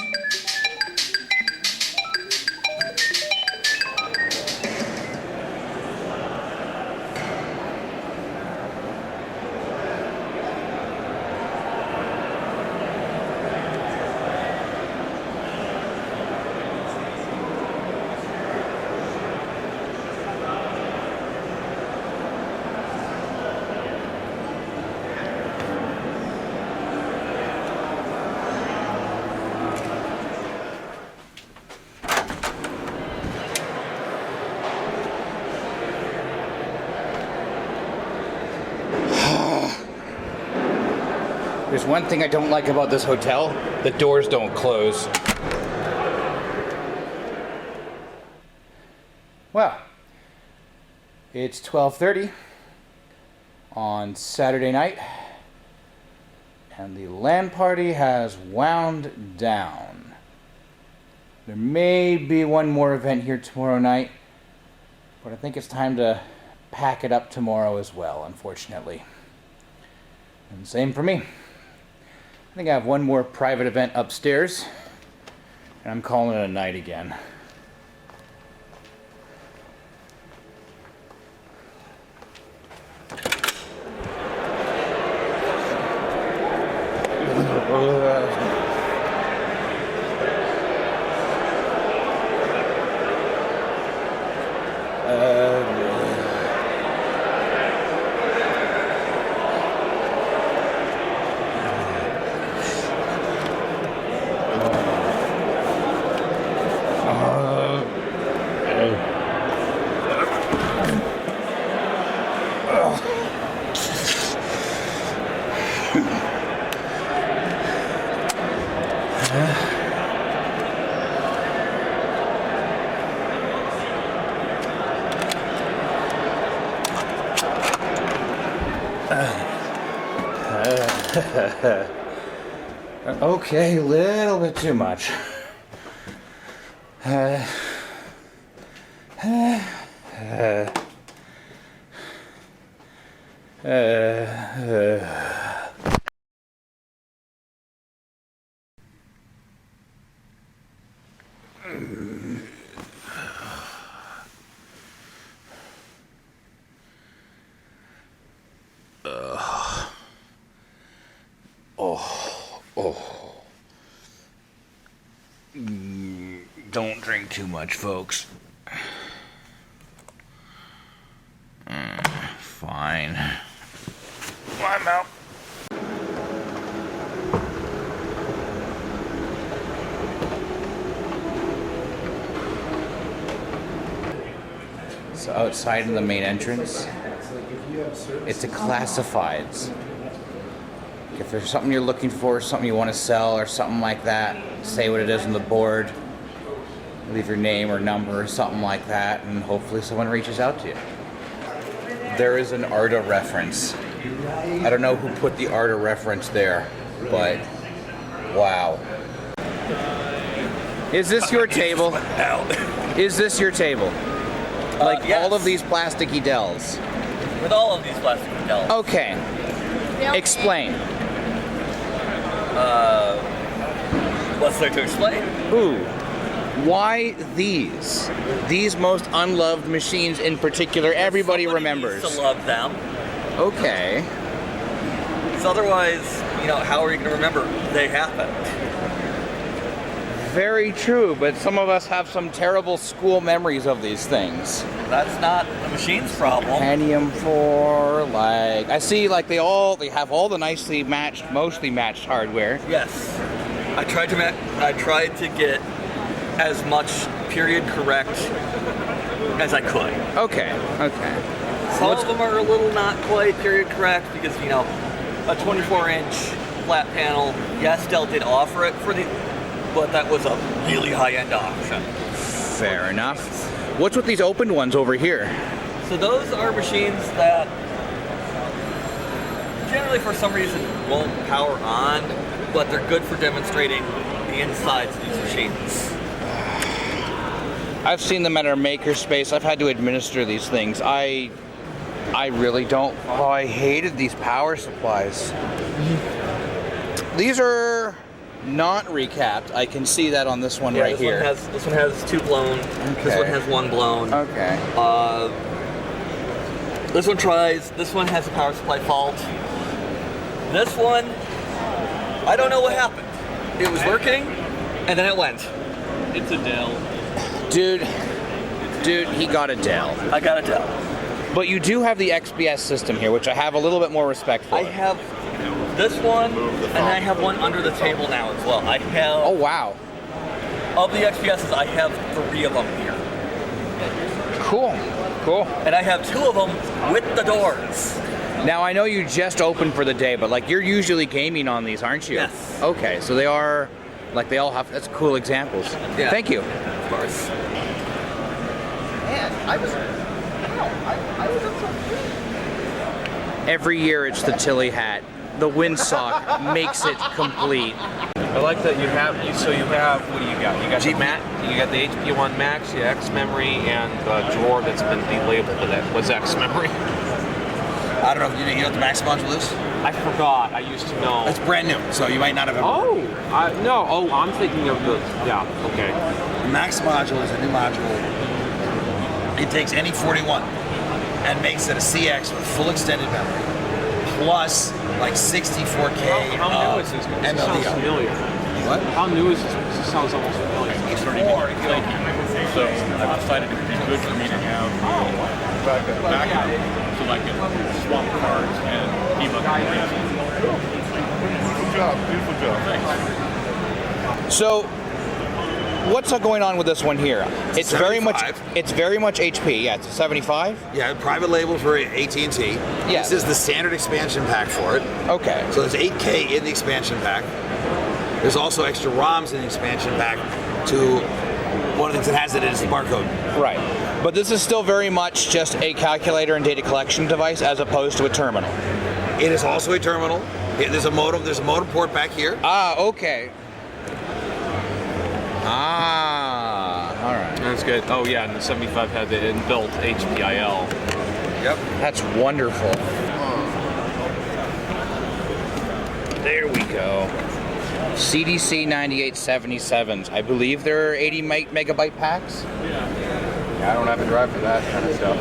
one thing I don't like about this hotel. The doors don't close. Well, it's 12:30 on Saturday night, and the LAN party has wound down. There may be one more event here tomorrow night, but I think it's time to pack it up tomorrow as well, unfortunately. And same for me. I think I have one more private event upstairs, and I'm calling it a night again. Okay, a little bit too much. Don't drink too much, folks. Fine. I'm out. So outside of the main entrance, it's a classifieds. If there's something you're looking for, something you want to sell, or something like that, say what it is on the board. Leave your name or number or something like that, and hopefully someone reaches out to you. There is an ARDA reference. I don't know who put the ARDA reference there, but wow. Is this your table? Is this your table? Like yes. all of these plasticky Dells? With all of these plasticky Dells. Okay. Explain. What's there to explain? Ooh. Why these? These most unloved machines in particular, everybody remembers. Used to love them. Okay. Because otherwise, you know, how are you going to remember they happened? Very true, but some of us have some terrible school memories of these things. That's not the machine's problem. Pentium 4, like I see, like they have all the nicely matched, mostly matched hardware. Yes, I tried to get as much period correct as I could. Okay, okay. Some of them are a little not quite period correct because, you know, a 24-inch flat panel, yes, Dell did offer it but that was a really high-end option. Fair enough. What's with these open ones over here? So those are machines that generally for some reason won't power on, but they're good for demonstrating the insides of these machines. I've seen them at our makerspace. I've had to administer these things. I really don't. Oh, I hated these power supplies. These are not recapped. I can see that on this one right here. This one has 2 blown. Okay. This one has 1 blown. Okay. This one has a power supply fault. This one, I don't know what happened. It was working, and then it went. It's a Dell. Dude, he got a Dell. I got a Dell. But you do have the XPS system here, which I have a little bit more respect for. I have this one, and I have one under the table now as well. I have... Oh, wow. Of the XPSs, I have 3 of them here. Cool, cool. And I have 2 of them with the doors. Now I know you just opened for the day, but like you're usually gaming on these, aren't you? Yes. Okay, so they are, like they all have, that's cool examples. Yeah. Thank you. Of course. Man, I was up so Every year it's the Tilly hat. The windsock makes it complete. I like that you have, so you have, what do you got? You got the you got the HP1 Max, the X memory, and the drawer that's been delabeled with that was X memory. I don't know if you know what the Max module is? I forgot, I used to know. It's brand new, so you might not have ever No, I'm thinking of the, okay. The Max module is a new module. It takes any 41 and makes it a CX with full extended memory, plus like 64K How new is this? This sounds MLDO. familiar. What? How new is this? This sounds almost familiar. It's already been, thank you. So I've decided it would be good for me to have backup so I can swap cards and debug the Beautiful job, beautiful job. Thanks. So, what's going on with this one here? It's very much HP. Yeah, it's a 75. Yeah, private label for AT&T. Yeah. This is the standard expansion pack for it. Okay. So there's 8K in the expansion pack. There's also extra ROMs in the expansion pack. To one of the things that has it is the barcode. Right. But this is still very much just a calculator and data collection device as opposed to a terminal. It is also a terminal. There's a modem. There's a modem port back here. Ah, okay. Ah, all right. That's good. Oh yeah, and the 75 had the inbuilt HPIL. Yep. That's wonderful. There we go. CDC 9877s. I believe they're 80 megabyte packs. Yeah, I don't have a drive for that kind of stuff.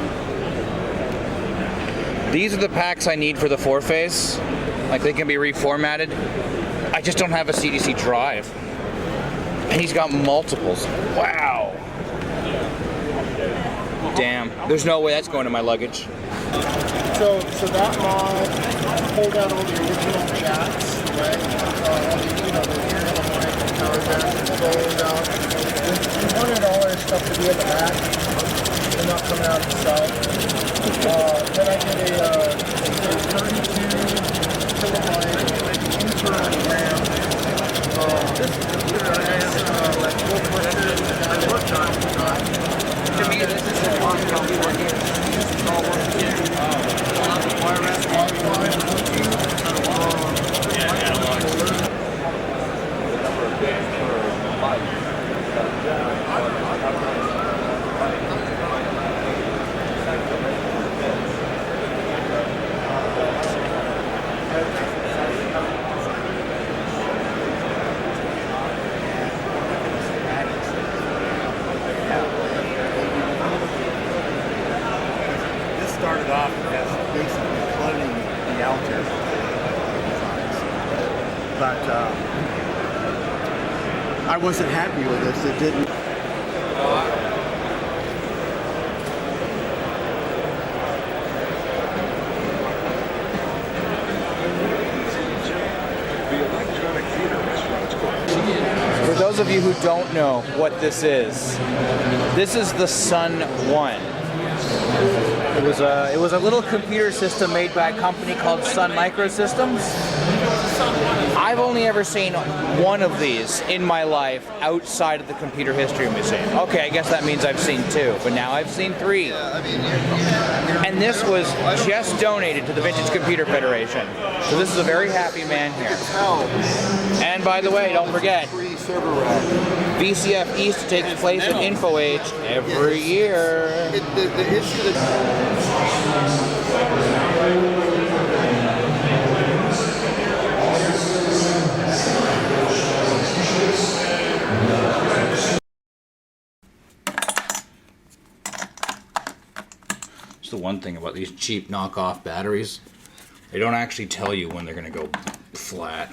These are the packs I need for the 4-phase. Like they can be reformatted. I just don't have a CDC drive. And he's got multiples. Wow. Damn. There's no way that's going to my luggage. So that mod pulled out all the original chats, right? The power jacks and sold out. We wanted all our stuff to be in the back and not coming out of the side. Then I did a 32 kilobyte internal RAM. This computer has like 4 printers that I worked on at the time. To me, this is a long time working. It's all working. Wireless, Wi-Fi, This started off as basically cloning the Altair designs, but I wasn't happy with this. It didn't. For those of you who don't know what this is the Sun 1. It was a little computer system made by a company called Sun Microsystems. I've only ever seen one of these in my life outside of the Computer History Museum. Okay, I guess that means I've seen 2, but now I've seen 3. And this was just donated to the Vintage Computer Federation. So this is a very happy man here. And by the way, don't forget, VCF East takes place at InfoAge every year. It's the one thing about these cheap knockoff batteries. They don't actually tell you when they're going to go flat.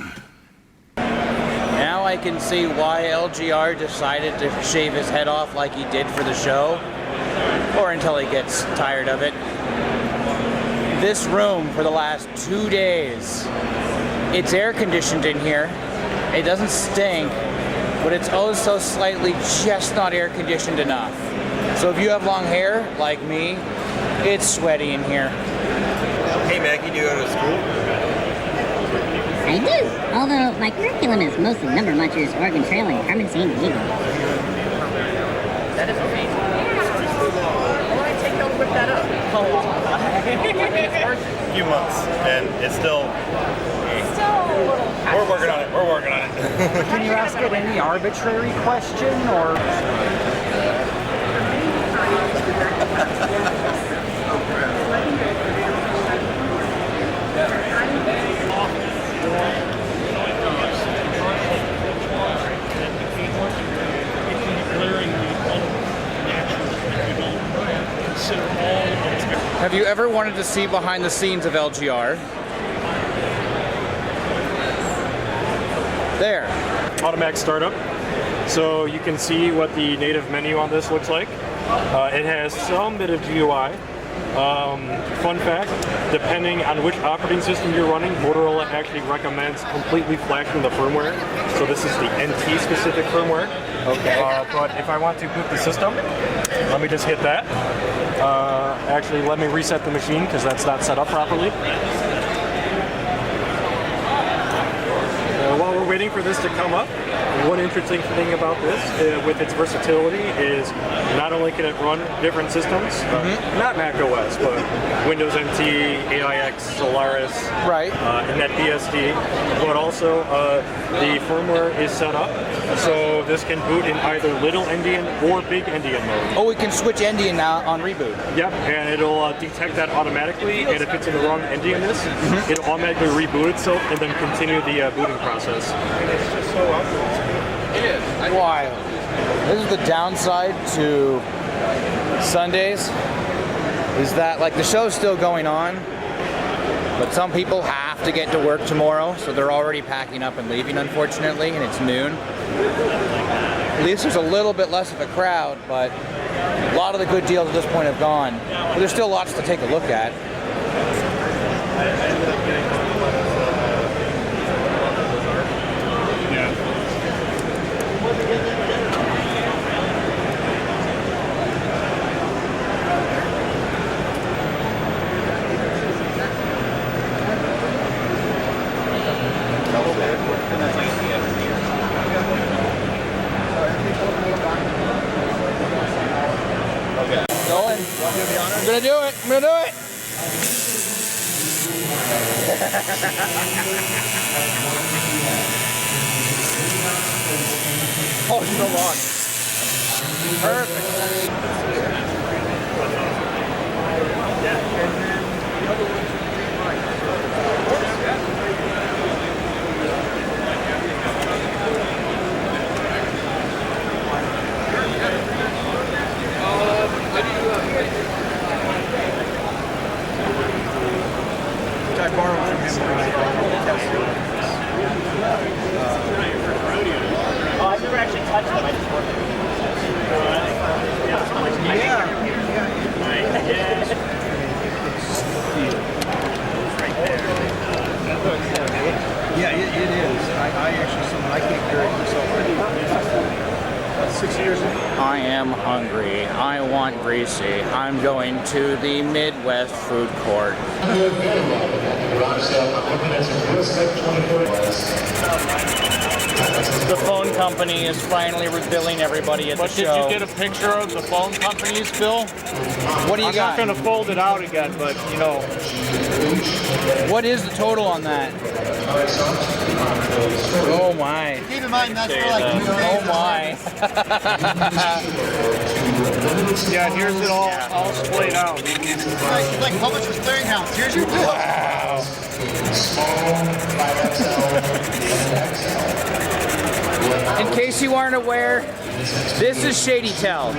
Now I can see why LGR decided to shave his head off like he did for the show. Or until he gets tired of it. This room for the last 2 days, it's air conditioned in here. It doesn't stink, but it's oh so slightly just not air conditioned enough. So if you have long hair, like me, it's sweaty in here. Hey Maggie, do you go to school? I do, although my curriculum is mostly number munchers, Oregon Trail, and Carmen San Diego. That is amazing. Why take y'all to whip that up? A few months, and it's still. We're working on it. We're working on it. Can you ask it any arbitrary question, or? Have you ever wanted to see behind the scenes of LGR? There. Automatic startup. So you can see what the native menu on this looks like. It has some bit of GUI. Fun fact, depending on which operating system you're running, Motorola actually recommends completely flashing the firmware. So this is the NT specific firmware. Okay. But if I want to boot the system, let me just hit that. Actually, let me reset the machine because that's not set up properly. While we're waiting for this to come up, one interesting thing about this, with its versatility, is not only can it run different systems, not Mac OS, but Windows NT, AIX, Solaris, right, and NetBSD, but also the firmware is set up so this can boot in either little endian or big endian mode. Oh, we can switch endian now on reboot. Yep, and it'll detect that automatically, and if it's in the wrong endianness, it'll automatically reboot itself and then continue the booting process. It is. Wild. This is the downside to Sundays, is that like the show's still going on, but some people have to get to work tomorrow, so they're already packing up and leaving, unfortunately, and it's noon. At least there's a little bit less of a crowd, but a lot of the good deals at this point have gone. But there's still lots to take a look at. I'm gonna do it. I'm gonna do it. Oh, so long. Perfect. I borrowed from him when I test it. Oh, I've never actually touched them. I just worked with them. Yeah, it is. I actually, I can't carry it myself. 6 years ago. I am hungry. I want greasy. I'm going to the Midwest food court. The phone company is finally billing everybody at the show. But did you get a picture of the phone company's bill? What do you got? I'm not going to fold it out again, but you know. What is the total on that? Oh my. Keep in mind that's for like 2 days. Oh my. Yeah, here's it all splayed out. It's like Publishers Clearinghouse. Here's your bill. Wow. In case you aren't aware, this is ShadyTel.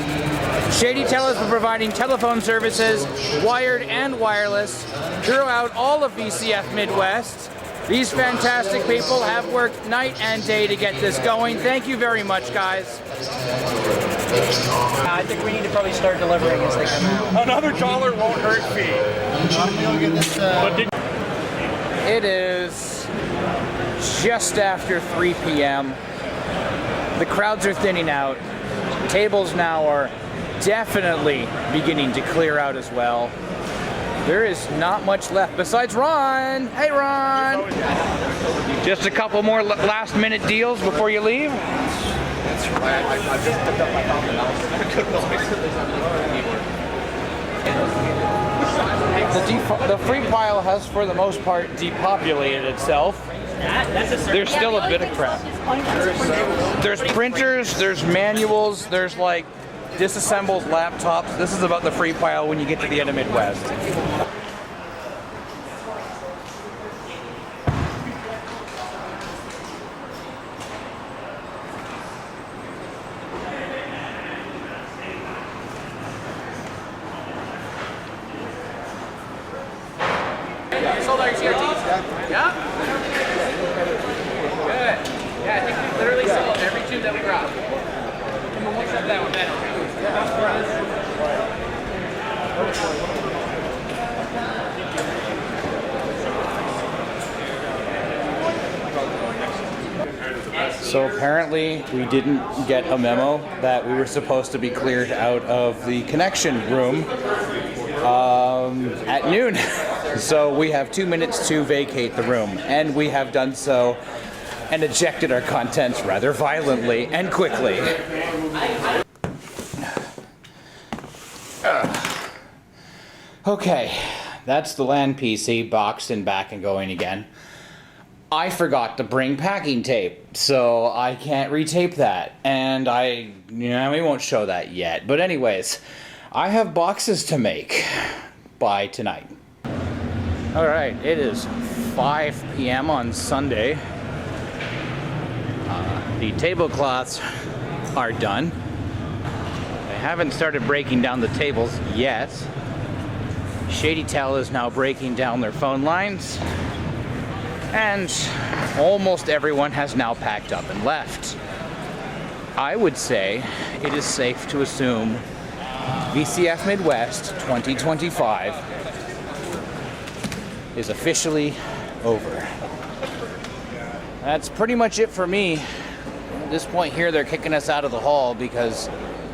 ShadyTel has been providing telephone services, wired and wireless, throughout all of VCF Midwest. These fantastic people have worked night and day to get this going. Thank you very much, guys. I think we need to probably start delivering as they come out. Another $1 won't hurt fee. It is just after 3 p.m. The crowds are thinning out. Tables now are definitely beginning to clear out as well. There is not much left besides Ron. Hey, Ron. Just a couple more last minute deals before you leave. That's right. I just picked up my phone and I was The free pile has, for the most part, depopulated itself. There's still a bit of crap. There's printers, there's manuals, there's like disassembled laptops. This is about the free pile when you get to the end of Midwest. You sold our CRTs? Yeah? Good. Yeah, I think we literally sold every tube that we brought. Except that one, So apparently we didn't get a memo that we were supposed to be cleared out of the connection room at noon. So we have 2 minutes to vacate the room, and we have done so and ejected our contents rather violently and quickly. Okay, that's the LAN PC boxed and back and going again. I forgot to bring packing tape, so I can't retape that, and we won't show that yet. But anyways, I have boxes to make by tonight. All right, it is 5 p.m. on Sunday. The tablecloths are done. I haven't started breaking down the tables yet. Shady Tell is now breaking down their phone lines. And almost everyone has now packed up and left. I would say it is safe to assume VCF Midwest 2025 is officially over. That's pretty much it for me. At this point here, they're kicking us out of the hall because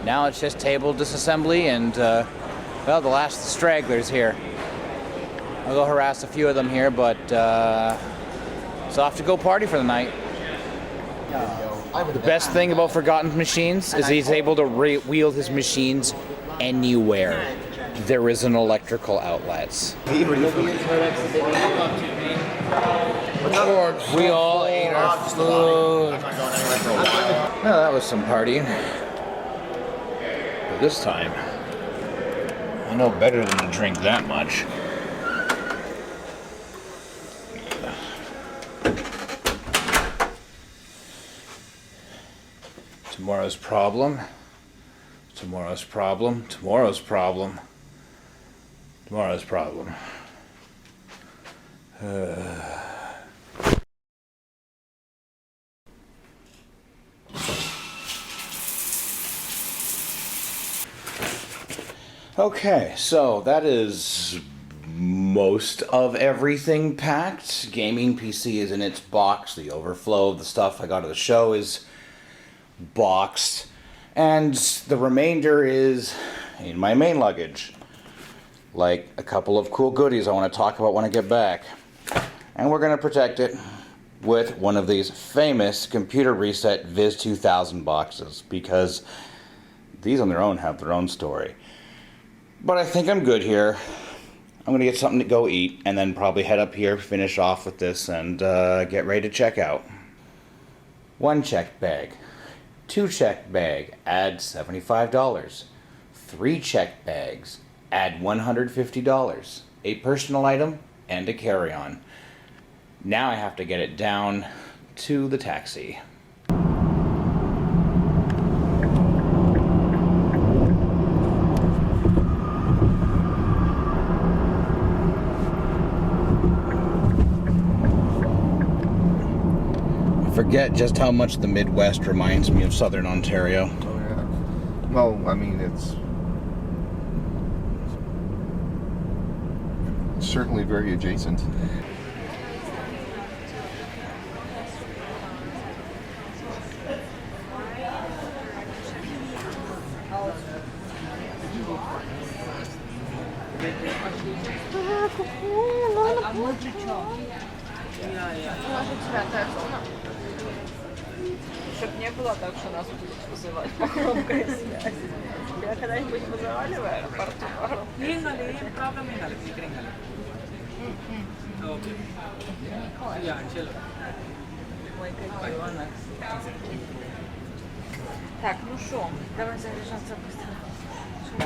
now it's just table disassembly and, well, the last stragglers here. I'll go harass a few of them here, but it's off to go party for the night. The best thing about Forgotten Machines is he's able to wield his machines anywhere there is an electrical outlet. We all ate our food. Well, that was some partying. But this time, I know better than to drink that much. Tomorrow's problem. Tomorrow's problem. Tomorrow's problem. Tomorrow's problem. Okay, so that is most of everything packed. Gaming PC is in its box. The overflow of the stuff I got at the show is boxed. And the remainder is in my main luggage. Like a couple of cool goodies I want to talk about when I get back. And we're going to protect it with one of these famous Computer Reset Viz 2000 boxes, because these on their own have their own story. But I think I'm good here. I'm going to get something to go eat and then probably head up here, finish off with this, and get ready to check out. 1 checked bag. 2 checked bag, add $75. 3 checked bags, add $150. A personal item and a carry-on. Now I have to get it down to the taxi. I forget just how much the Midwest reminds me of Southern Ontario. Oh, yeah. Well, I mean, it's certainly very adjacent. A może čo? Môže cvátať ona. Чтоб не было так, что нас будут вызывать по громкой связи. Я когда-нибудь вызывали в аэропорту по громкой связи? Ой, какие у нас. Так, ну что, давай заряжаться быстро. 2%.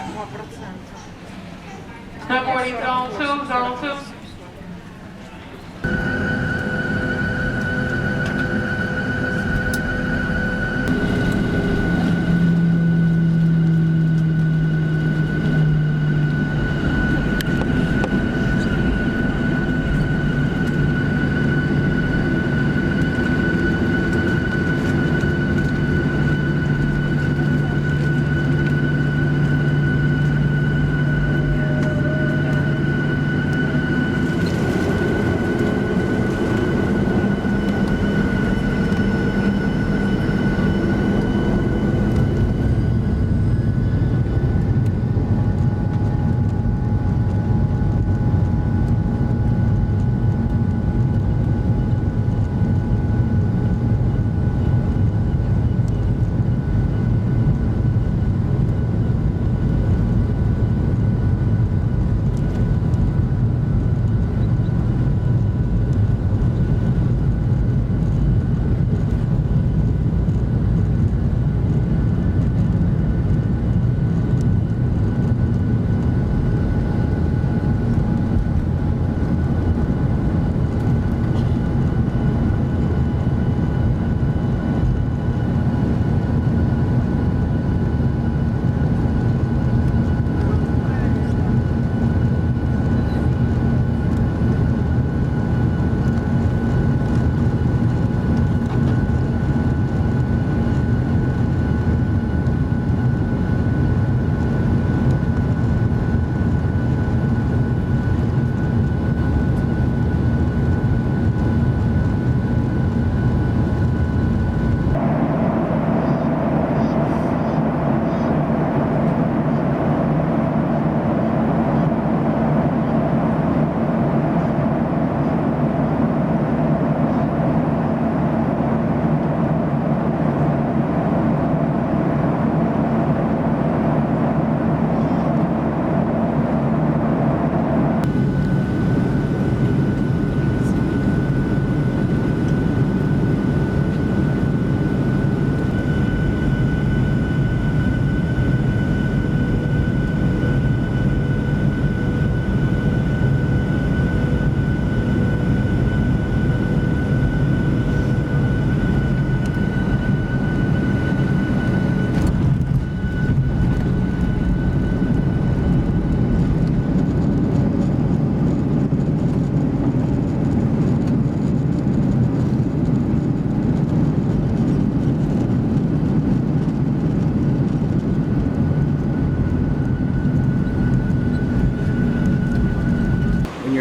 Good morning, Zone 2.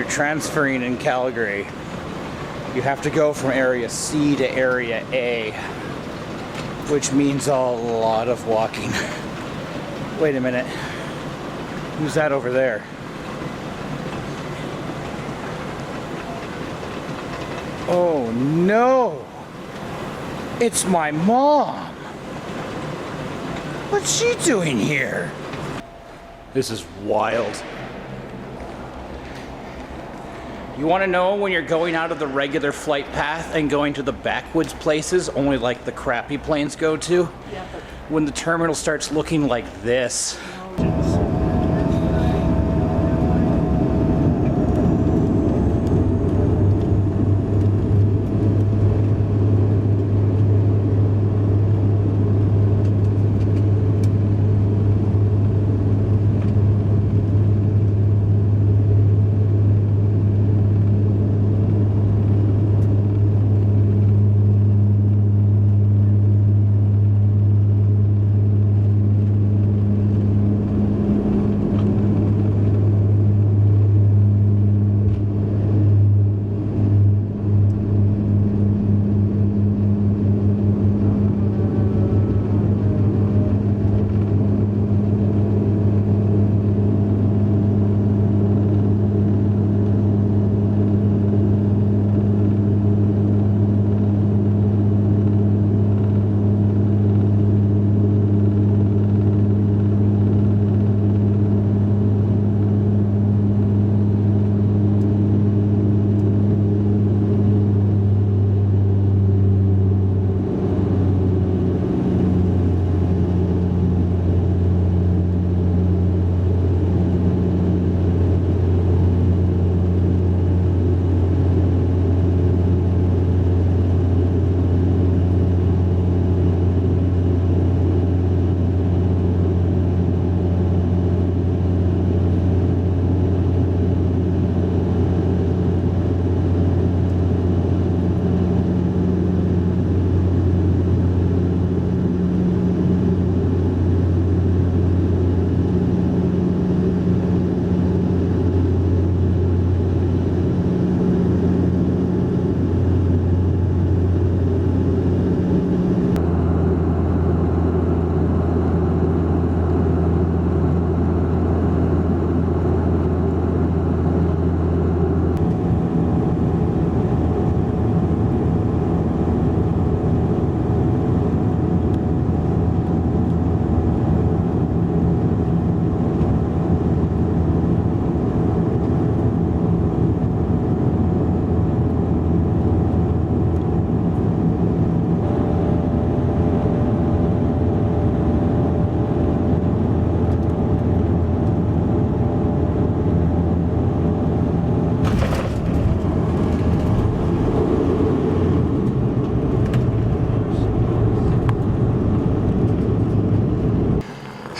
Transferring in Calgary, you have to go from area C to area A, which means a lot of walking. Wait a minute, who's that over there? Oh no, it's my mom. What's she doing here? This is wild. You want to know when you're going out of the regular flight path and going to the backwoods places, only like the crappy planes go to? Yeah. When the terminal starts looking like this.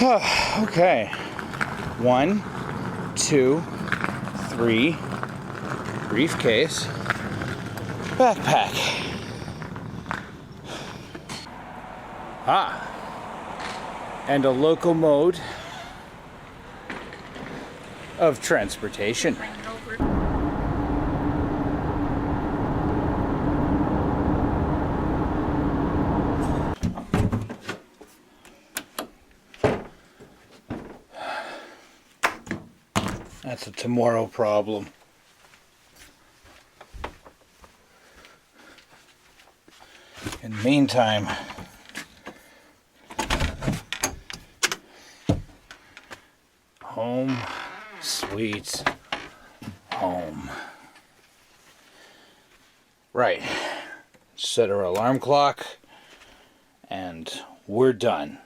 Okay. 1, 2, 3. Briefcase. Backpack. And a local mode of transportation. That's a tomorrow problem. In the meantime, home, sweet home. Right. Set our alarm clock, and we're done.